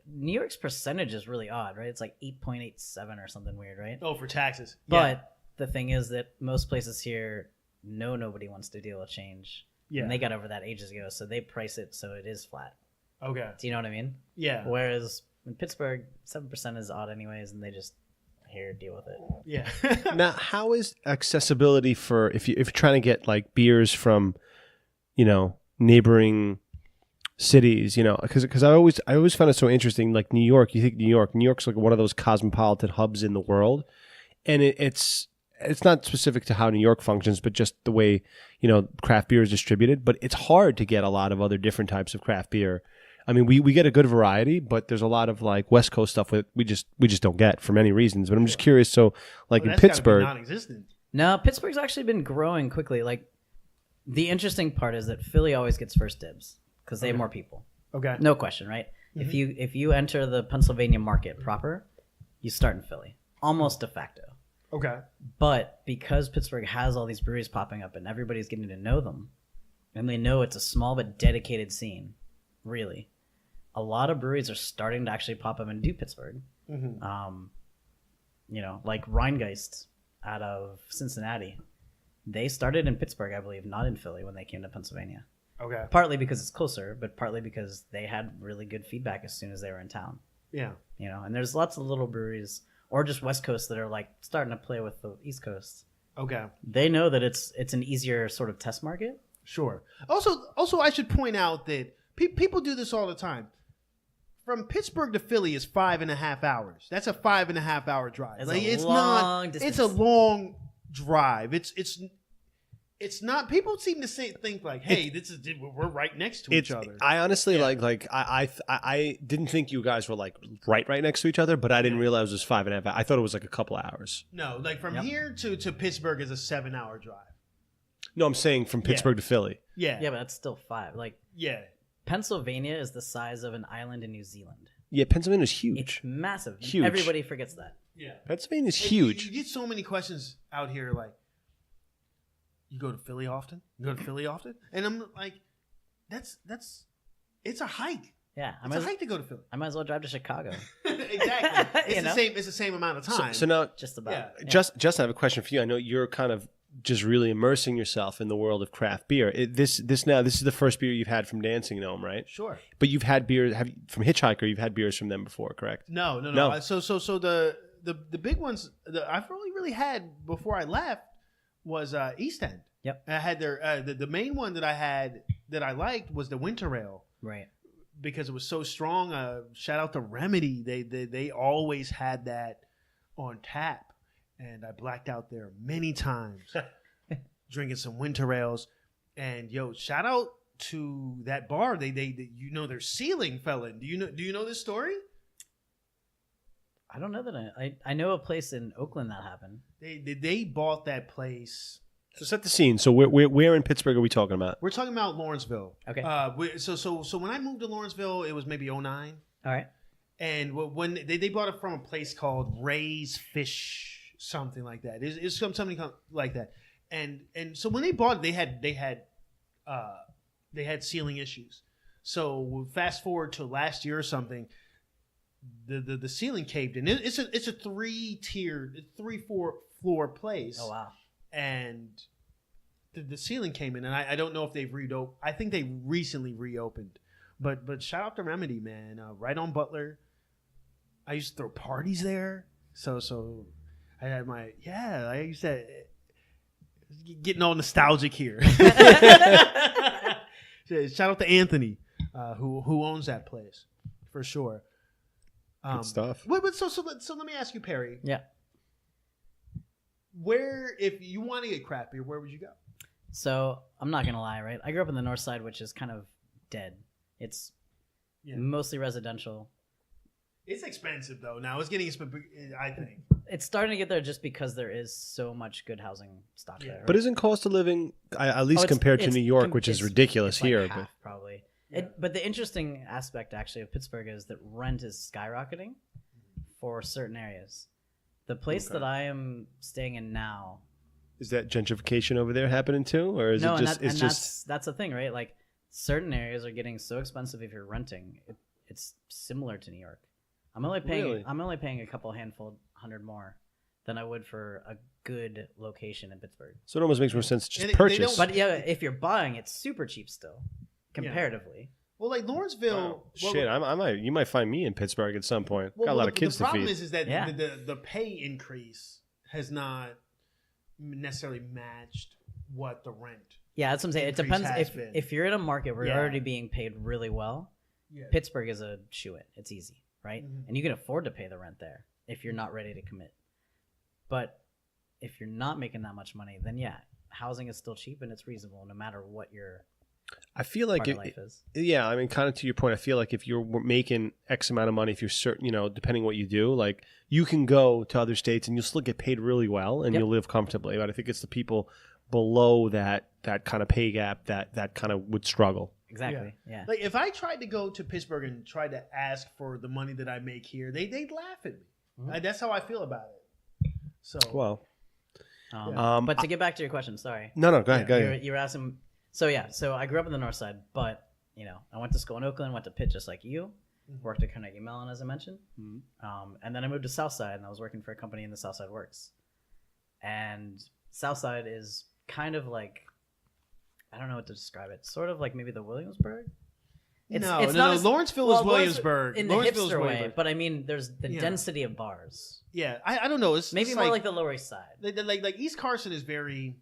New York's percentage is really odd, right? It's like 8.87 or something weird, right? Oh, for taxes. But the thing is that most places here know nobody wants to deal with change. Yeah. And they got over that ages ago, so they price it so it is flat. Okay. Do you know what I mean? Yeah. Whereas in Pittsburgh, 7% is odd anyways, and they just deal with it. Yeah. Now, how is accessibility for if you're trying to get like beers from, neighboring cities, because I always found it so interesting. Like New York, you think New York's like one of those cosmopolitan hubs in the world, and it's not specific to how New York functions, but just the way craft beer is distributed. But it's hard to get a lot of other different types of craft beer. I mean, we get a good variety, but there's a lot of like West Coast stuff that we just don't get for many reasons. But I'm just curious. So, like in Pittsburgh, non-existent. No, Pittsburgh's actually been growing quickly. Like the interesting part is that Philly always gets first dibs because they have more people. Okay. No question, right? If you enter the Pennsylvania market proper, you start in Philly, almost de facto. Okay. But because Pittsburgh has all these breweries popping up and everybody's getting to know them, and they know it's a small but dedicated scene, really, a lot of breweries are starting to actually pop up and do Pittsburgh. Like Rheingeist out of Cincinnati. They started in Pittsburgh, I believe, not in Philly when they came to Pennsylvania. Okay. Partly because it's closer, but partly because they had really good feedback as soon as they were in town. Yeah. And there's lots of little breweries or just West Coast that are like starting to play with the East Coast. Okay. They know that it's an easier sort of test market. Sure. Also, I should point out that people do this all the time. From Pittsburgh to Philly is 5.5 hours. That's a 5.5 hour drive. It's long distance. It's a long drive. It's not. People seem to think like, "Hey, we're right next to each other." I honestly I didn't think you guys were like right next to each other, but I didn't realize it was 5.5 hours. I thought it was like a couple of hours. No, like from here to Pittsburgh is a 7-hour drive. No, I'm saying from Pittsburgh to Philly. Yeah. Yeah, but that's still 5. Yeah. Pennsylvania is the size of an island in New Zealand. Yeah, Pennsylvania's huge. It's massive. Huge. Everybody forgets that. Yeah. Pennsylvania's huge. You get so many questions out here like, you go to Philly often? And I'm like, that's it's a hike. Yeah. It's a hike to go to Philly. I might as well drive to Chicago. Exactly. It's the same amount of time. So now, Just about. Yeah. Justin, I have a question for you. I know you're kind of just really immersing yourself in the world of craft beer. This is the first beer you've had from Dancing Gnome, right? Sure. But you've had beer from Hitchhiker. You've had beers from them before, correct? No. So the big ones that I've only really had before I left was East End. Yep. I had their the main one that I had that I liked was the Winter Ale. Right. Because it was so strong. Shout out to Remedy. They always had that on tap. And I blacked out there many times drinking some winter ales. And shout out to that bar. They their ceiling fell in. Do you know this story? I don't know that I know a place in Oakland that happened. They bought that place. So set the scene. So where in Pittsburgh are we talking about? We're talking about Lawrenceville. Okay. So when I moved to Lawrenceville, it was maybe 2009. All right. And when they bought it from a place called Ray's Fish. Something like that. It's something like that. And so when they bought it, they had ceiling issues. So fast forward to last year or something, the ceiling caved in. It's a 3-4 floor place. Oh wow. And the ceiling came in, and I don't know if they've reopened. I think they recently reopened. But shout out to Remedy, man. Right on Butler. I used to throw parties there. So I had I used to getting all nostalgic here. Shout out to Anthony, who owns that place for sure. Good stuff. So let me ask you, Perry. Yeah. Where, if you want to get craft beer, where would you go? So I'm not gonna lie, right? I grew up in the North Side, which is kind of dead. It's mostly residential. It's expensive though. Now it's getting expensive. I think it's starting to get there just because there is so much good housing stock there. Right? But isn't cost of living, at least compared to New York, which is ridiculous like here, half, probably. Yeah. But the interesting aspect actually of Pittsburgh is that rent is skyrocketing for certain areas. The place that I am staying in now. Is that gentrification over there happening too, or is it just? That's the thing, right? Like certain areas are getting so expensive if you're renting. It's similar to New York. I'm only paying a couple handful, $100 more than I would for a good location in Pittsburgh. So it almost makes more sense to just purchase. But yeah, if you're buying, it's super cheap still, comparatively. Yeah. Well, like Lawrenceville. Wow. You might find me in Pittsburgh at some point. Got a lot of kids to feed. The problem is that the pay increase has not necessarily matched what the rent. Yeah, that's what I'm saying. It depends if you're in a market where you're already being paid really well. Yeah. Pittsburgh is a shoo-in. It's easy. Right? Mm-hmm. And you can afford to pay the rent there if you're not ready to commit. But if you're not making that much money, then housing is still cheap and it's reasonable no matter what your life is. Yeah, I mean, kind of to your point, I feel like if you're making X amount of money, if you're certain, depending what you do, like you can go to other states and you'll still get paid really well and you'll live comfortably. But I think it's the people below that kind of pay gap that kind of would struggle. exactly. Yeah. Like if I tried to go to Pittsburgh and tried to ask for the money that I make here, they'd laugh at me. Mhm. That's how I feel about it. So Well, but to get back to your question, sorry. no, go ahead. You were asking. So I grew up in the north side, but I went to school in Oakland, went to Pitt just like you, worked at Carnegie Mellon as I mentioned, and then I moved to South Side and I was working for a company in the South Side Works, and South Side is kind of like, I don't know what to describe it, sort of like maybe the Williamsburg. Lawrenceville is Williamsburg. In the Lawrenceville's hipster way, Williamsburg. but I mean, there's the density of bars. Yeah, I don't know. It's Maybe it's more like the Lower East Side. Like East Carson is very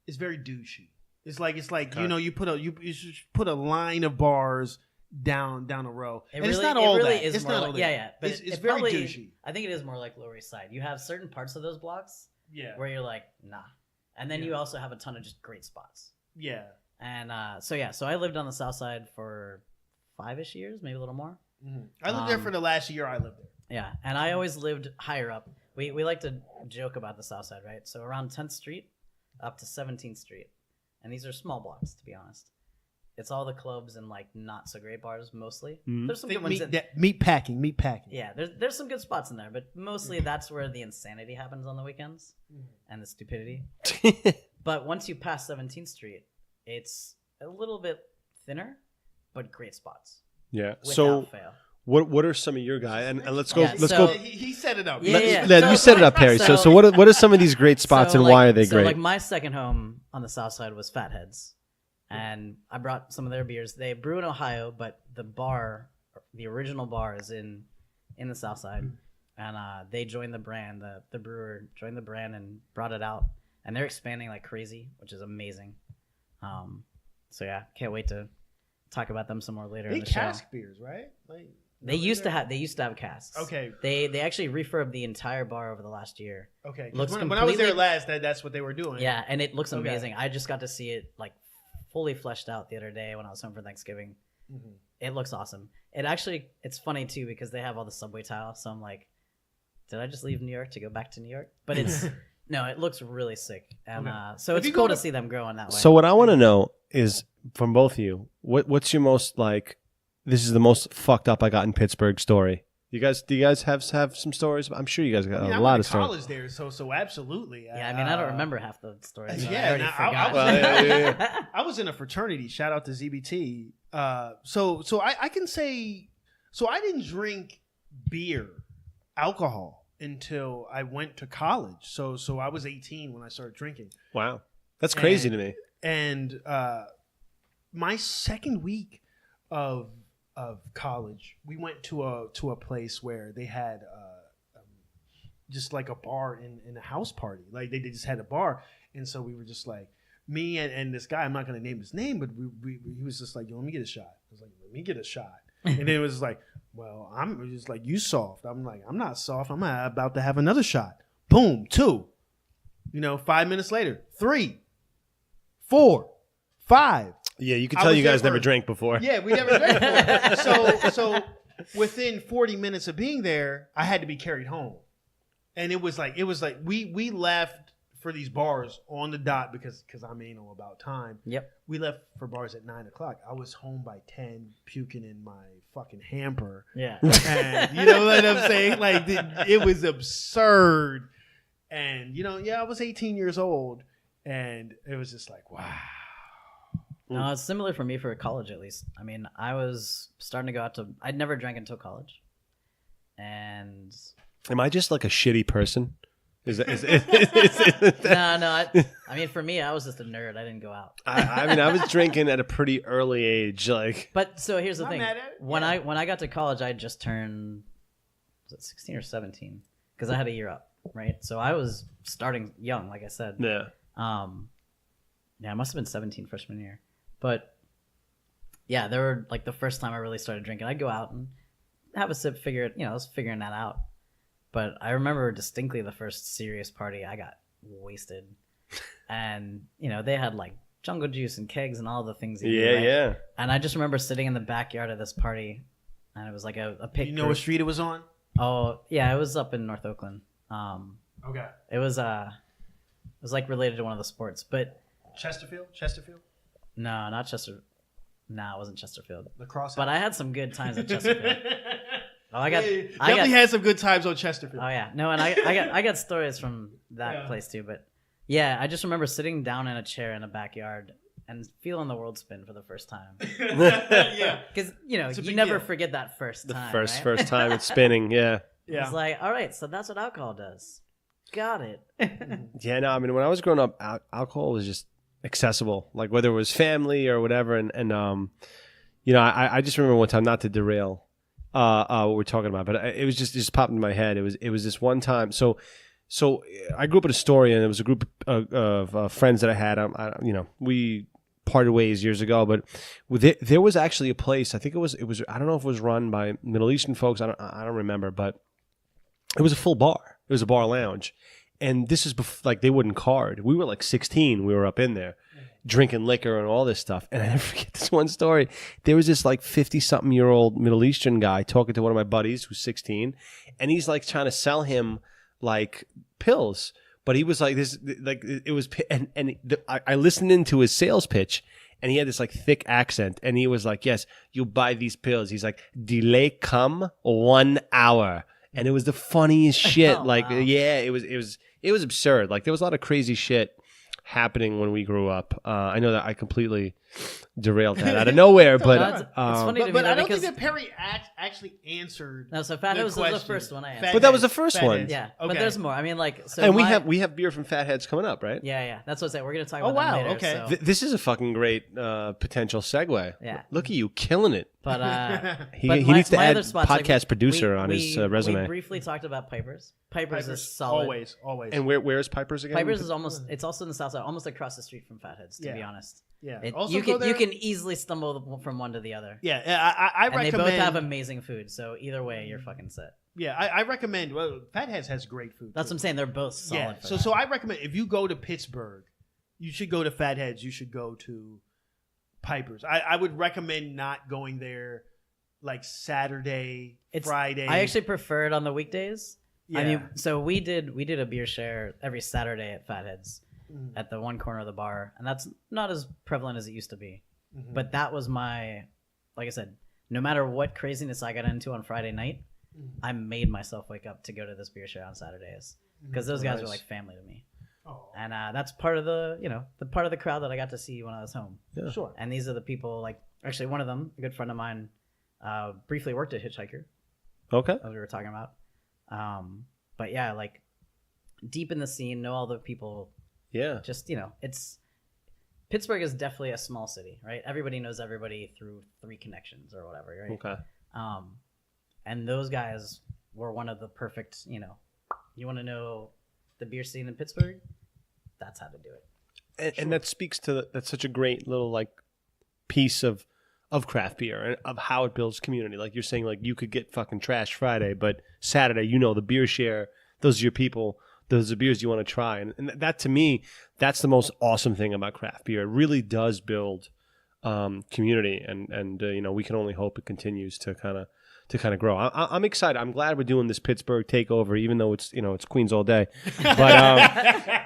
douchey. It's like you put a line of bars down a row. It's not all that. It's not all that. Yeah. But it's very probably, douchey. I think it is more like Lower East Side. You have certain parts of those blocks where you're like, nah. And then you also have a ton of just great spots. Yeah. And so I lived on the South Side for 5-ish years, maybe a little more. Mm-hmm. I lived there for the last year I lived there. Yeah, and I always lived higher up. We like to joke about the South Side, right? So around 10th Street up to 17th Street. And these are small blocks, to be honest. It's all the clubs and like not so great bars mostly. Mm-hmm. There's some good ones. Meat packing. Yeah, there's some good spots in there, but mostly that's where the insanity happens on the weekends and the stupidity. But once you pass 17th Street, it's a little bit thinner, but great spots. Yeah. Without fail. What are some of your guys? And let's go. He set it up. You set it up, Perry. So what are some of these great spots and why are they great? Like my second home on the South Side was Fat Heads, and I brought some of their beers. They brew in Ohio, but the original bar is in the South Side, and they joined the brand. The brewer joined the brand and brought it out, and they're expanding like crazy, which is amazing. So yeah, can't wait to talk about them some more later in the show. They cask beers, right? They used to have casks. Okay. They actually refurbed the entire bar over the last year. Okay. When I was there last, that's what they were doing. Yeah, and it looks amazing. I just got to see it like fully fleshed out the other day when I was home for Thanksgiving. Mm-hmm. It looks awesome. It's funny too because they have all the subway tile. So I'm like, did I just leave New York to go back to New York? But it's no, it looks really sick, and so it's cool to see them growing that way. So what I want to know is from both of you, what's your most like? This is the most fucked up I got in Pittsburgh story. Do you guys have some stories? I'm sure you guys got a lot of stories. I went to college there, so absolutely. Yeah, I mean, I don't remember half the stories. I was in a fraternity. Shout out to ZBT. So I can say, so I didn't drink alcohol until I went to college. So I was 18 when I started drinking. Wow, that's crazy to me. And my second week of college, we went to a place where they had just like a bar in a house party. Like they just had a bar, and so we were just like me and this guy. I'm not going to name his name, but he was just like, "Yo, let me get a shot." I was like, "Let me get a shot," and then it was like, "Well, I'm just like, you soft." I'm like, "I'm not soft. I'm about to have another shot." Boom, 2. 5 minutes later, 3, 4, 5. Yeah, you can tell you guys never drank before. Yeah, we never drank before. So within 40 minutes of being there, I had to be carried home. And it was like we left for these bars on the dot because I'm anal about time. Yep. We left for bars at 9:00. I was home by 10, puking in my fucking hamper. Yeah. And you know what I'm saying? Like it was absurd. And I was 18 years old, and it was just like, wow. No, it's similar for me for college, at least. I mean, I was starting to go out to... I'd never drank until college. And... Am I just like a shitty person? No. I mean, for me, I was just a nerd. I didn't go out. I mean, I was drinking at a pretty early age. But so here's the thing. When I got to college, I just turned... Was it 16 or 17? Because I had a year up, right? So I was starting young, like I said. Yeah. Yeah, I must have been 17 freshman year. But yeah, they were like the first time I really started drinking. I'd go out and have a sip, I was figuring that out. But I remember distinctly the first serious party, I got wasted. And, they had like jungle juice and kegs and all the things. Yeah. And I just remember sitting in the backyard of this party, and it was like a pit. You know what street it was on? Oh, yeah, it was up in North Oakland. Okay. It was like related to one of the sports, but... Chesterfield? No, not Chester. Nah, it wasn't Chesterfield. Lacrosse. But I had some good times at Chesterfield. I definitely had some good times on Chesterfield. Oh yeah, no, and I got stories from that place too. But yeah, I just remember sitting down in a chair in a backyard and feeling the world spin for the first time. Yeah, because you never forget that first The time. first time it's spinning. Yeah. Yeah. It's like, all right, so that's what alcohol does. Got it. Yeah, no, I mean, when I was growing up, alcohol was just accessible, like whether it was family or whatever. And I just remember one time, not to derail what we're talking about, but it was it just popped in my head. It was this one time. So I grew up in Astoria, and it was a group of friends that I had. We parted ways years ago, but there was actually a place. I think it was. I don't know if it was run by Middle Eastern folks. I don't remember, but it was a full bar. It was a bar lounge. And this is like they wouldn't card. We were like 16. We were up in there drinking liquor and all this stuff. And I never forget this one story. There was this like 50-something-year-old Middle Eastern guy talking to one of my buddies who's 16. And he's like trying to sell him like pills. But he was like this, like it was, I listened into his sales pitch. And he had this like thick accent. And he was like, yes, you buy these pills. He's like, delay come 1 hour. And it was the funniest shit. Oh, like, wow. yeah, it was absurd. Like, there was a lot of crazy shit happening when we grew up. I know that I completely derailed that out of nowhere, but It's funny to me But I though, don't because think that Perry actually answered. no, so Fat the Heads was the question. first one I Fat answered. But that was the Heads. first Fat one. Heads. Yeah, Okay. but there's more. I mean, like, so and my- we have beer from Fat Heads coming up, right? yeah. That's what I'm saying. We're gonna talk Oh, about wow, that later. okay. So. This is a fucking great potential segue. Yeah. Look at you killing it. But He but needs to my add other spots, podcast producer on his resume. We briefly talked about Pipers. Pipers is solid. Always. And where is Piper's again? Pipers is almost. It's also in the south side, almost across the street from Fat Heads. To be honest. Yeah. Also you can easily stumble from one to the other. Yeah, I and recommend. they both have amazing food, so either way, you're fucking set. Yeah, I recommend. Well, Fat Heads has great food. That's what I'm saying. They're both solid. Yeah. for So that. I recommend if you go to Pittsburgh, you should go to Fat Heads. You should go to Piper's. I would recommend not going there like Saturday, Friday. I actually prefer it on the weekdays. Yeah. I mean, so we did a beer share every Saturday at Fat Heads at the one corner of the bar, and that's not as prevalent as it used to be. Mm-hmm. But that was my, like I said, no matter what craziness I got into on Friday night, I made myself wake up to go to this beer share on Saturdays because those guys were like family to me. Oh. And that's part of the part of the crowd that I got to see when I was home. Yeah. Sure. And these are the people, like, actually one of them, a good friend of mine, briefly worked at Hitchhiker, Okay. as we were talking about. But yeah, like, deep in the scene, know all the people. Yeah. Just, it's Pittsburgh is definitely a small city, right? Everybody knows everybody through 3 connections or whatever, right? Okay. And those guys were one of the perfect, you want to know the beer scene in Pittsburgh? That's how to do it. And that speaks to that's such a great little like piece of craft beer and of how it builds community. Like you're saying, like you could get fucking trash Friday, but Saturday, the beer share, those are your people. Those are beers you want to try. And that to me, that's the most awesome thing about craft beer. It really does build community. And we can only hope it continues to kind of grow. I'm excited. I'm glad we're doing this Pittsburgh takeover, even though it's it's Queens all day. But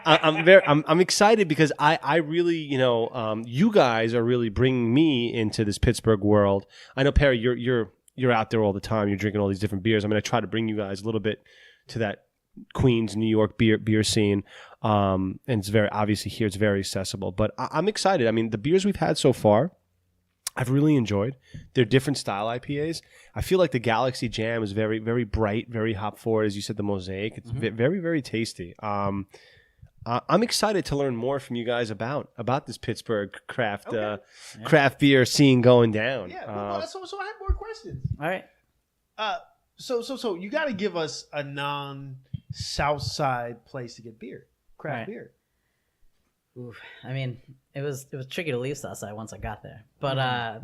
I'm excited because I really you guys are really bringing me into this Pittsburgh world. I know Perry, you're out there all the time. You're drinking all these different beers. I'm going to try to bring you guys a little bit to that Queens, New York beer scene. And it's very obviously here. It's very accessible. But I'm excited. I mean, the beers we've had so far, I've really enjoyed. They're different style IPAs. I feel like the Galaxy Jam is very, very bright, very hop forward. As you said, the Mosaic. It's very, very tasty. I'm excited to learn more from you guys about this Pittsburgh craft beer scene going down. Yeah. So I have more questions. All right. So you got to give us a non-South Side place to get beer, craft beer. Oof. I mean, it was tricky to leave Southside once I got there, but I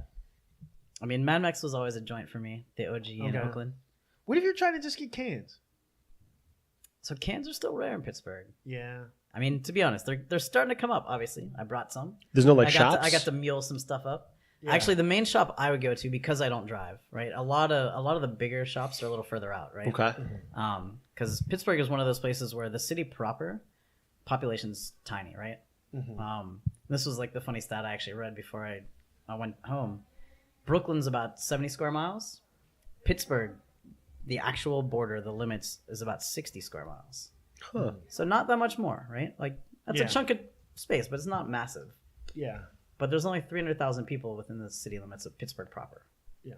mean, Mad Max was always a joint for me. The OG in Oakland. What if you're trying to just get cans? So cans are still rare in Pittsburgh. Yeah. I mean, to be honest, they're starting to come up. Obviously, I brought some. There's no I shops. got to mule some stuff up. Yeah. Actually, the main shop I would go to because I don't drive. Right, a lot of the bigger shops are a little further out. Right. Okay. Because Pittsburgh is one of those places where the city proper population's tiny. Right. Mm-hmm. This was like the funny stat I actually read before I went home. Brooklyn's about 70 square miles. Pittsburgh, the actual border, the limits is about 60 square miles. Huh. So not that much more, right? Like that's a chunk of space, but it's not massive. Yeah. But there's only 300,000 people within the city limits of Pittsburgh proper. Yeah.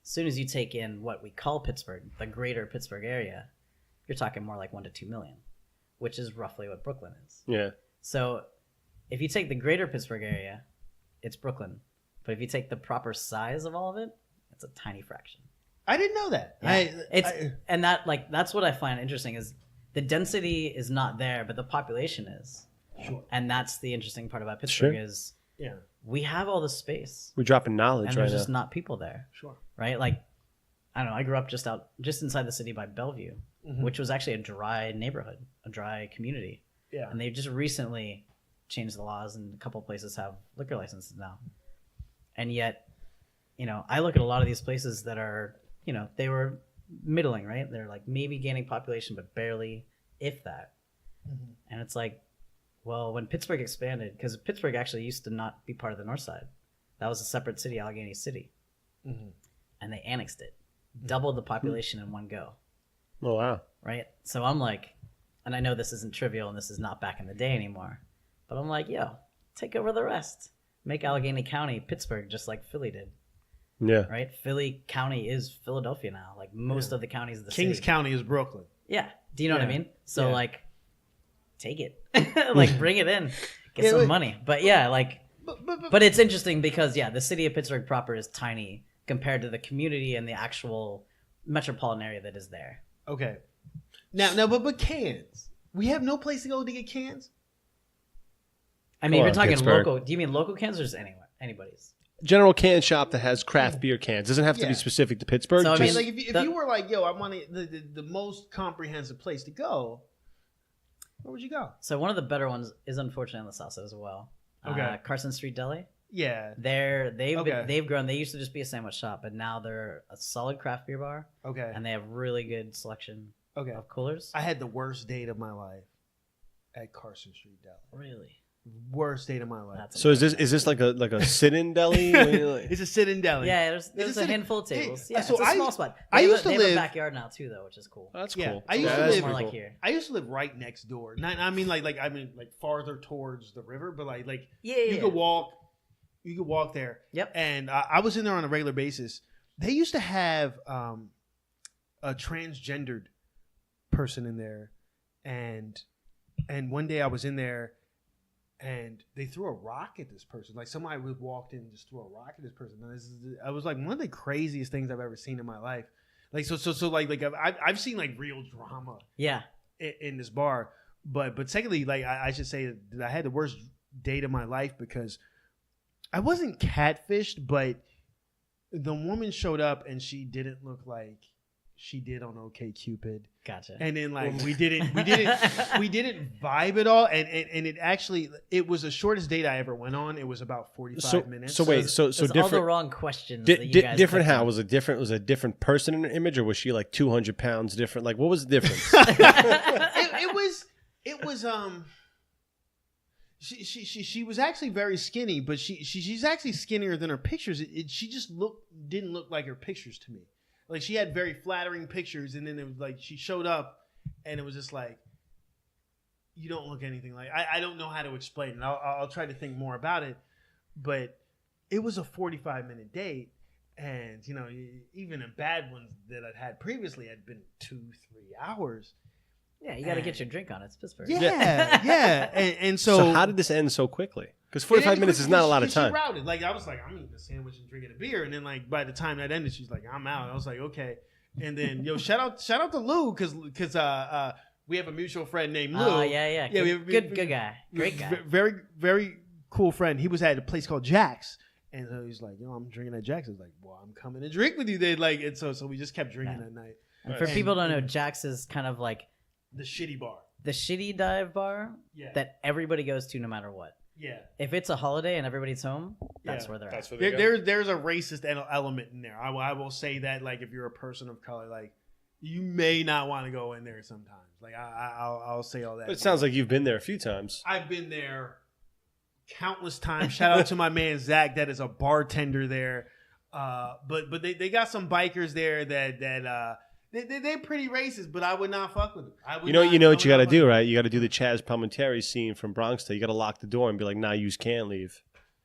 As soon as you take in what we call Pittsburgh, the greater Pittsburgh area, you're talking more like 1 to 2 million, which is roughly what Brooklyn is. Yeah. So if you take the greater Pittsburgh area, it's Brooklyn. But if you take the proper size of all of it, it's a tiny fraction. I didn't know that. Yeah. And that that's what I find interesting is the density is not there, but the population is. Sure. And that's the interesting part about Pittsburgh is yeah, we have all the space. We're dropping knowledge and right there's now. just not people there. Sure. Right? Like, I don't know, I grew up just inside the city by Bellevue, which was actually a dry neighborhood, a dry community. Yeah. And they've just recently changed the laws and a couple of places have liquor licenses now. And yet, I look at a lot of these places that are, they were middling, right? They're like maybe gaining population, but barely, if that. Mm-hmm. And it's like, well, when Pittsburgh expanded, because Pittsburgh actually used to not be part of the north side. That was a separate city, Allegheny City. Mm-hmm. And they annexed it, doubled the population in one go. Oh, wow. Right? So I'm like, and I know this isn't trivial and this is not back in the day anymore, but I'm like, yo, take over the rest. Make Allegheny County Pittsburgh just like Philly did. Yeah. Right? Philly County is Philadelphia now. Like most of the counties of the Kings city. County is Brooklyn. Yeah. Do you know what I mean? So like, take it. Like bring it in. Get some money. But yeah, like, but it's interesting because the city of Pittsburgh proper is tiny compared to the community and the actual metropolitan area that is there. Okay. Now, but cans. We have no place to go to get cans. I mean, if you're talking Pittsburgh. local, do you mean local cans or just anybody's? General can shop that has craft beer cans. Doesn't have to be specific to Pittsburgh. So, I mean, like if you were like, yo, I want the most comprehensive place to go, where would you go? So one of the better ones is unfortunately on the south side as well. Okay. Carson Street Deli. Yeah. They've grown. They used to just be a sandwich shop, but now they're a solid craft beer bar. Okay. And they have really good selection of coolers. I had the worst date of my life at Carson Street Deli. Really? Worst date of my life. So is this like a sit-in deli? It's a sit-in deli. Yeah, there's a handful of tables. Yeah, so it's a small spot. I used to they live have a backyard now too, though, which is cool. That's cool. I used to live more like here. I used to live right next door. I mean like farther towards the river, but like you could walk. You could walk there. Yep. And I was in there on a regular basis. They used to have a transgendered person in there, and one day I was in there. And they threw a rock at this person. Like somebody walked in and just threw a rock at this person. I was like one of the craziest things I've ever seen in my life. Like so like I've seen like real drama. Yeah. In this bar, but secondly, like I should say that I had the worst date of my life because I wasn't catfished, but the woman showed up and she didn't look like she did on OkCupid. Gotcha. And then like we didn't vibe at all, and it was the shortest date I ever went on. It was about 45 minutes. So wait, so different. All the wrong questions. That you guys different. How was it different? Was a different person in an image, or was she like 200 pounds different? Like what was the difference? it was She was actually very skinny, but she's actually skinnier than her pictures. She just didn't look like her pictures to me. Like she had very flattering pictures, and then it was like she showed up, and it was just like, you don't look anything like. I don't know how to explain it. I'll try to think more about it, but it was a 45-minute date, and even a bad one that I'd had previously had been 2-3 hours. Yeah, you got to get your drink on. It's Pittsburgh. Yeah. And so how did this end so quickly? Because 45 minutes is not a lot of time. She routed. Like I was like, I'm eating a sandwich and drinking a beer, and then like by the time that ended, she's like, I'm out. I was like, okay. And then shout out to Lou because we have a mutual friend named Lou. Oh yeah. Good guy. Great guy. Very very cool friend. He was at a place called Jack's. And so he's like, I'm drinking at Jack's. I was like, well, I'm coming to drink with you. They like, and so we just kept drinking that night. And for people who don't know, Jack's is kind of like the shitty bar, the shitty dive bar that everybody goes to no matter what. Yeah. If it's a holiday and everybody's home, that's where they're at. There's a racist element in there. I will say that, like, if you're a person of color, like, you may not want to go in there sometimes. Like, I'll say all that. But it sounds like you've been there a few times. I've been there countless times. Shout out to my man Zach, that is a bartender there. But they got some bikers there that they're pretty racist, but I would not fuck with them. You know what you got to do, right? You got to do the Chaz Palminteri scene from Bronx Tale. You got to lock the door and be like, "Nah, you can't leave."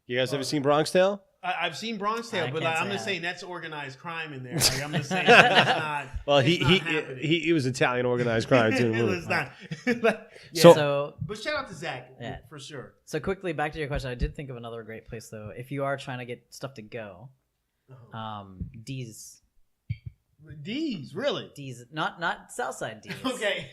You guys ever seen Bronx Tale? I've seen Bronx Tale, but I'm just saying that's organized crime in there. Like, I'm just saying that's not. Well, not he was Italian organized crime too. It's not. But shout out to Zach for sure. So quickly back to your question, I did think of another great place though. If you are trying to get stuff to go, D's, really? D's, not Southside D's. Okay.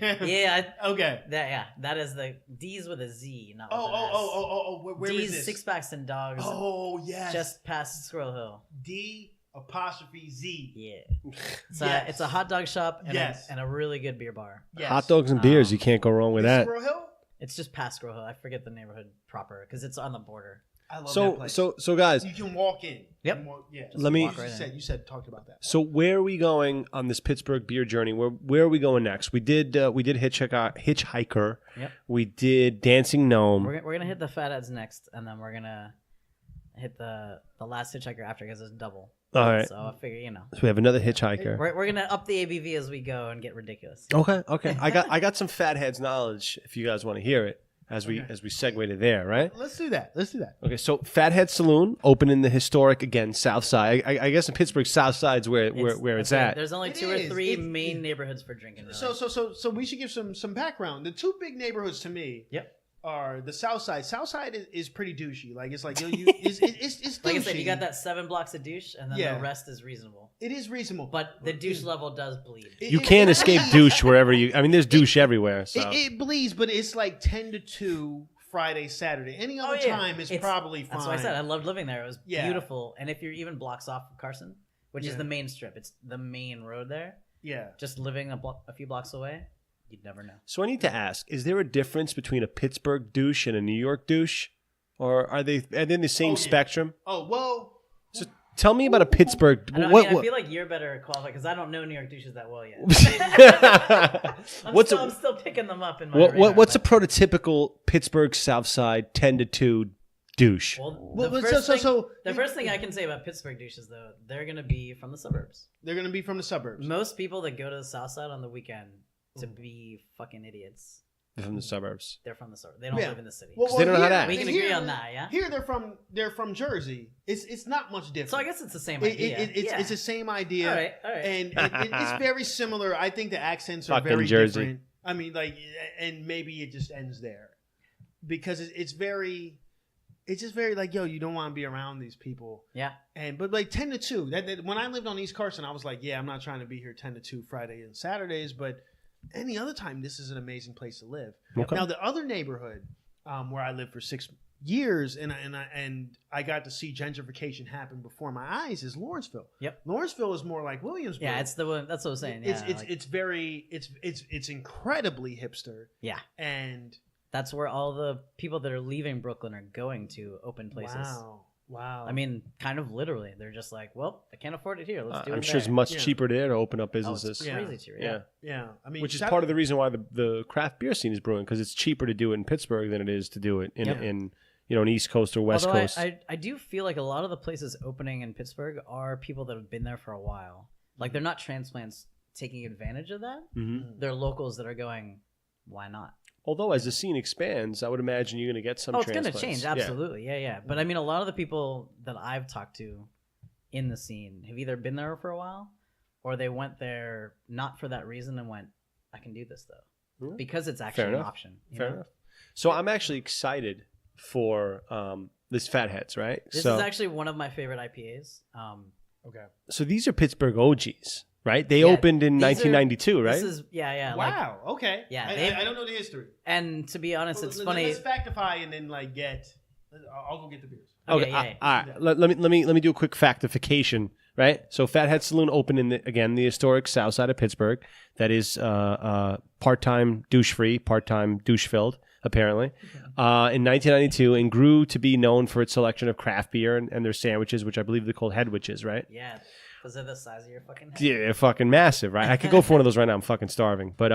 Okay. That is the D's with a Z, not with an S. Where D's, is this? Six Packs and Dogs. Oh, yes. Just past Squirrel Hill. D''Z. Yeah. It's a hot dog shop and a really good beer bar. Yes. Hot dogs and beers, you can't go wrong with that. Squirrel Hill? It's just past Squirrel Hill. I forget the neighborhood proper because it's on the border. I love that place. So guys, you can walk in. Yep. Talked about that. So where are we going on this Pittsburgh beer journey? Where are we going next? We did Hitchhiker. Yep. We did Dancing Gnome. We're gonna hit the Fat Heads next, and then we're gonna hit the last Hitchhiker after because it's double. All right. So I figure So we have another Hitchhiker. We're gonna up the ABV as we go and get ridiculous. Okay. I got some Fat Heads knowledge if you guys want to hear it. As we segue to there, right? Let's do that. Okay, so Fathead Saloon, open in the historic, again, South Side. I guess in Pittsburgh, South Side's where it's at. There's only two or three main neighborhoods for drinking. Really. So we should give some background. The two big neighborhoods to me are the South Side. South Side is pretty douchey. Like it's like it's douchey. Like I said, you got that 7 blocks of douche, and then the rest is reasonable. It is reasonable, but the douche level does bleed. You can't escape douche wherever you. I mean, there's douche everywhere. So. It bleeds, but it's like 10 to 2 Friday, Saturday. Any other time is probably fine. That's why I said I loved living there. It was beautiful, and if you're even blocks off of Carson, which is the main strip, it's the main road there. Yeah, just living a few blocks away. You'd never know. So I need to ask, is there a difference between a Pittsburgh douche and a New York douche? Or are they in the same spectrum? Oh, well. So tell me about a Pittsburgh. I feel like you're better qualified because I don't know New York douches that well yet. I'm still picking them up in my radar, what's a prototypical Pittsburgh South Side 10 to 2 douche? The first thing I can say about Pittsburgh douches, though, they're going to be from the suburbs. They're going to be from the suburbs. Most people that go to the South Side on the weekend to be fucking idiots. They're from the suburbs. They're from the suburbs. They don't live in the city. Well, they don't know how to act. We can agree on that, yeah? Here they're from Jersey. It's not much different. So I guess it's the same idea. It's the same idea. All right. And it's very similar. I think the accents are fucking very Jersey. different. I mean, like, and maybe it just ends there. Because it's just very like, yo, you don't want to be around these people. Yeah. But like 10 to 2. That when I lived on East Carson, I was like, yeah, I'm not trying to be here 10 to 2 Friday and Saturdays, but any other time, this is an amazing place to live. Okay. Now, the other neighborhood where I lived for 6 years and I got to see gentrification happen before my eyes is Lawrenceville. Yep. Lawrenceville is more like Williamsburg. Yeah, it's the one. That's what I was saying. Yeah, it's incredibly hipster. Yeah. And that's where all the people that are leaving Brooklyn are going to open places. Wow. I mean, kind of literally. They're just like, well, I can't afford it here. Let's do it. I'm sure it's much cheaper there to open up businesses. It's crazy cheaper. Yeah. I mean, which is part of the reason why the craft beer scene is brewing, because it's cheaper to do it in Pittsburgh than it is to do it in an East Coast or West Coast. I do feel like a lot of the places opening in Pittsburgh are people that have been there for a while. Like they're not transplants taking advantage of that. Mm-hmm. They're locals that are going, why not? Although as the scene expands, I would imagine you're going to get some transplants. It's going to change, absolutely. Yeah. But I mean, a lot of the people that I've talked to in the scene have either been there for a while or they went there not for that reason and went, I can do this though. Mm-hmm. Because it's actually an option. Fair enough. So I'm actually excited for this Fat Heads, right? This is actually one of my favorite IPAs. Okay. So these are Pittsburgh OGs. Right? They opened in 1992, right? This is, wow. Okay. Yeah. I don't know the history. And to be honest, it's funny. Let's factify and then I'll go get the beers. Okay. All right. Let me do a quick factification. Right. So Fathead Saloon opened in the historic South Side of Pittsburgh. That is part-time douche-free, part-time douche-filled, apparently, in 1992, and grew to be known for its selection of craft beer and their sandwiches, which I believe they're called headwiches, right? Yeah. Because of the size of your fucking head. Yeah, they're fucking massive, right? I could go for one of those right now. I'm fucking starving. But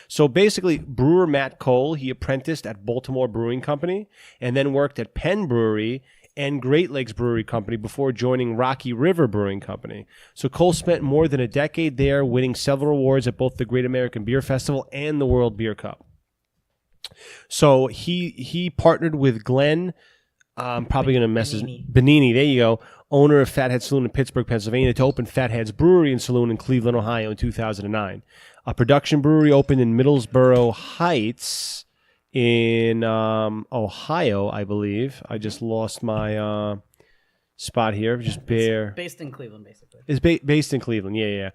so basically, brewer Matt Cole, he apprenticed at Baltimore Brewing Company and then worked at Penn Brewery and Great Lakes Brewery Company before joining Rocky River Brewing Company. So Cole spent more than a decade there, winning several awards at both the Great American Beer Festival and the World Beer Cup. So he partnered with Glenn, I'm probably going to mess his Benini, there you go, owner of Fat Head Saloon in Pittsburgh, Pennsylvania, to open Fat Head's Brewery and Saloon in Cleveland, Ohio in 2009. A production brewery opened in Middlesboro Heights in Ohio, I believe. I just lost my spot here. Just It's based in Cleveland, basically. It's based in Cleveland, yeah.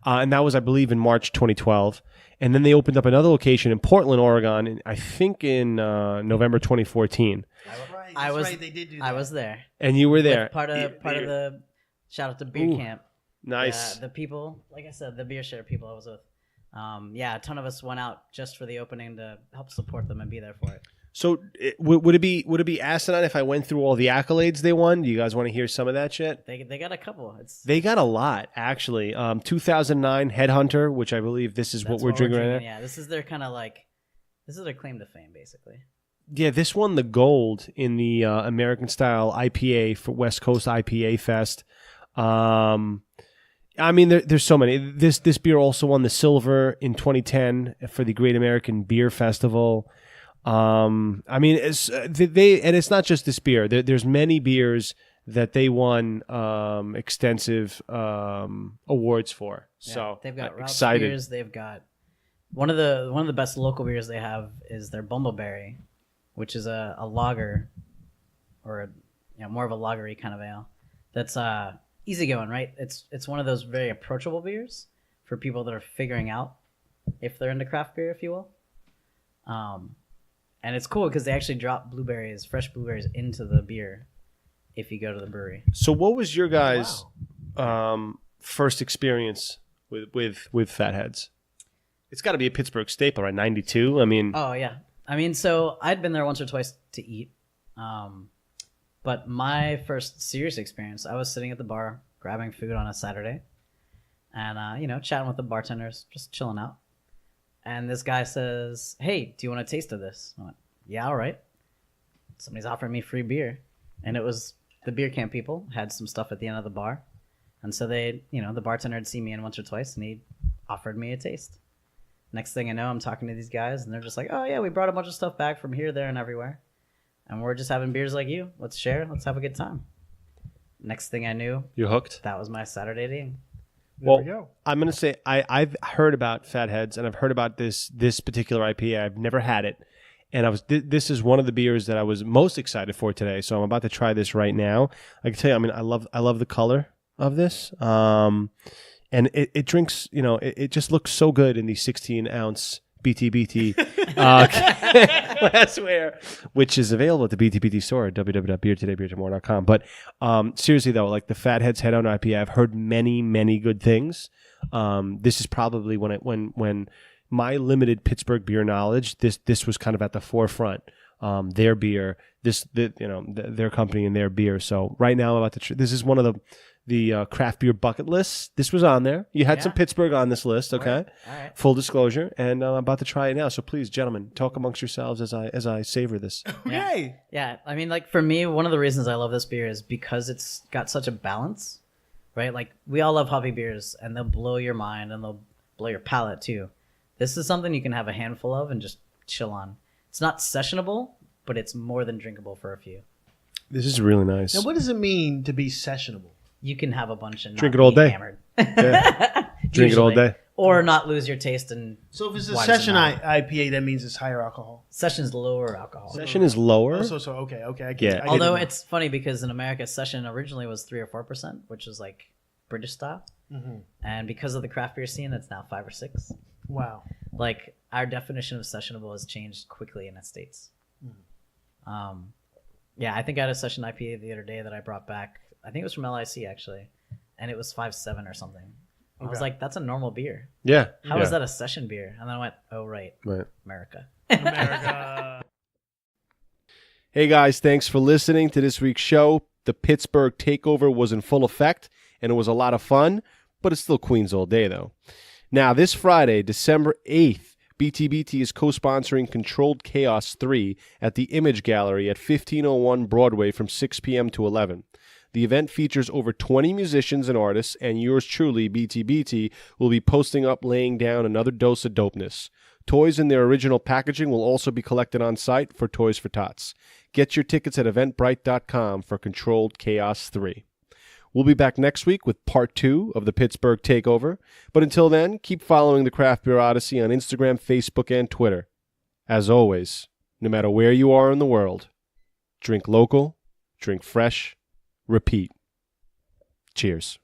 And that was, I believe, in March 2012. And then they opened up another location in Portland, Oregon, I think in November 2014. Right, they did do that. I was there. And you were there. Part of the shout out to Beer Camp. Nice. The people, like I said, the beer share people I was with. A ton of us went out just for the opening to help support them and be there for it. So would it be asinine if I went through all the accolades they won? Do you guys want to hear some of that shit? They got a couple. They got a lot, actually. 2009 Headhunter, which I believe this is what we're drinking right now. Yeah, this is their kind of like, this is their claim to fame, basically. Yeah, this won the gold in the American Style IPA for West Coast IPA Fest. I mean, there's so many. This beer also won the silver in 2010 for the Great American Beer Festival. I mean, it's not just this beer. There's many beers that they won extensive awards for. Yeah, so they've got excited. Beers. They've got one of the best local beers they have is their Bumbleberry, which is a lager, or more of a lagery kind of ale. That's easygoing, right? It's one of those very approachable beers for people that are figuring out if they're into craft beer, if you will. And it's cool because they actually drop fresh blueberries into the beer if you go to the brewery. So what was your guys' first experience with Fat Heads? It's got to be a Pittsburgh staple, right? 92? I mean... Oh, yeah. I mean, so I'd been there once or twice to eat. But my first serious experience, I was sitting at the bar grabbing food on a Saturday and, chatting with the bartenders, just chilling out. And this guy says, "Hey, do you want a taste of this?" I went, "Yeah, all right." Somebody's offering me free beer. And it was the Beer Camp people had some stuff at the end of the bar. And so they, the bartender had seen me in once or twice and he offered me a taste. Next thing I know, I'm talking to these guys and they're just like, "Oh yeah, we brought a bunch of stuff back from here, there, and everywhere. And we're just having beers like you. Let's share. Let's have a good time." Next thing I knew, you're hooked. That was my Saturday eating. Well, I'm going to say I've heard about Fat Heads and I've heard about this particular IPA. I've never had it. And this is one of the beers that I was most excited for today. So I'm about to try this right now. I can tell you, I mean, I love the color of this. And it drinks, it just looks so good in the 16-ounce BTBT glassware, which is available at the BTBT store at www.beertodaybeertomorrow.com. But seriously though, like the Fat Heads Head on IPA, I've heard many, many good things. This is probably when my limited Pittsburgh beer knowledge, this was kind of at the forefront. Their beer, their company and their beer. So right now I'm about to. This is one of the craft beer bucket lists. This was on there. You had some Pittsburgh on this list, okay? All right. Full disclosure, and I'm about to try it now. So please, gentlemen, talk amongst yourselves as I savor this. Okay. Yeah, I mean, like for me, one of the reasons I love this beer is because it's got such a balance, right? Like we all love hoppy beers, and they'll blow your mind and they'll blow your palate too. This is something you can have a handful of and just chill on. It's not sessionable, but it's more than drinkable for a few. This is really nice. Now, what does it mean to be sessionable? You can have a bunch and drink not it all be day. Hammered. Yeah. Drink it all day. Or not lose your taste. And so if it's a session IPA, that means it's higher alcohol. Session's lower alcohol. Session is lower? Oh, so okay. I get Yeah. Although it's funny because in America, session originally was 3 or 4%, which is like British style. Mm-hmm. And because of the craft beer scene, it's now 5 or 6. Wow. Like our definition of sessionable has changed quickly in the States. Mm-hmm. Yeah, I think I had a session IPA the other day that I brought back. I think it was from LIC actually, and it was 5.7 or something. I was like, that's a normal beer. Yeah. How is that a session beer? And then I went, oh right, America. Hey guys, thanks for listening to this week's show. The Pittsburgh takeover was in full effect, and it was a lot of fun, but it's still Queens all day though. Now, this Friday, December 8th, BTBT is co-sponsoring Controlled Chaos 3 at the Image Gallery at 1501 Broadway from 6 p.m. to 11. The event features over 20 musicians and artists, and yours truly, BTBT, will be posting up laying down another dose of dopeness. Toys in their original packaging will also be collected on site for Toys for Tots. Get your tickets at eventbrite.com for Controlled Chaos 3. We'll be back next week with part 2 of the Pittsburgh Takeover, but until then, keep following the Craft Beer Odyssey on Instagram, Facebook, and Twitter. As always, no matter where you are in the world, drink local, drink fresh, repeat. Cheers.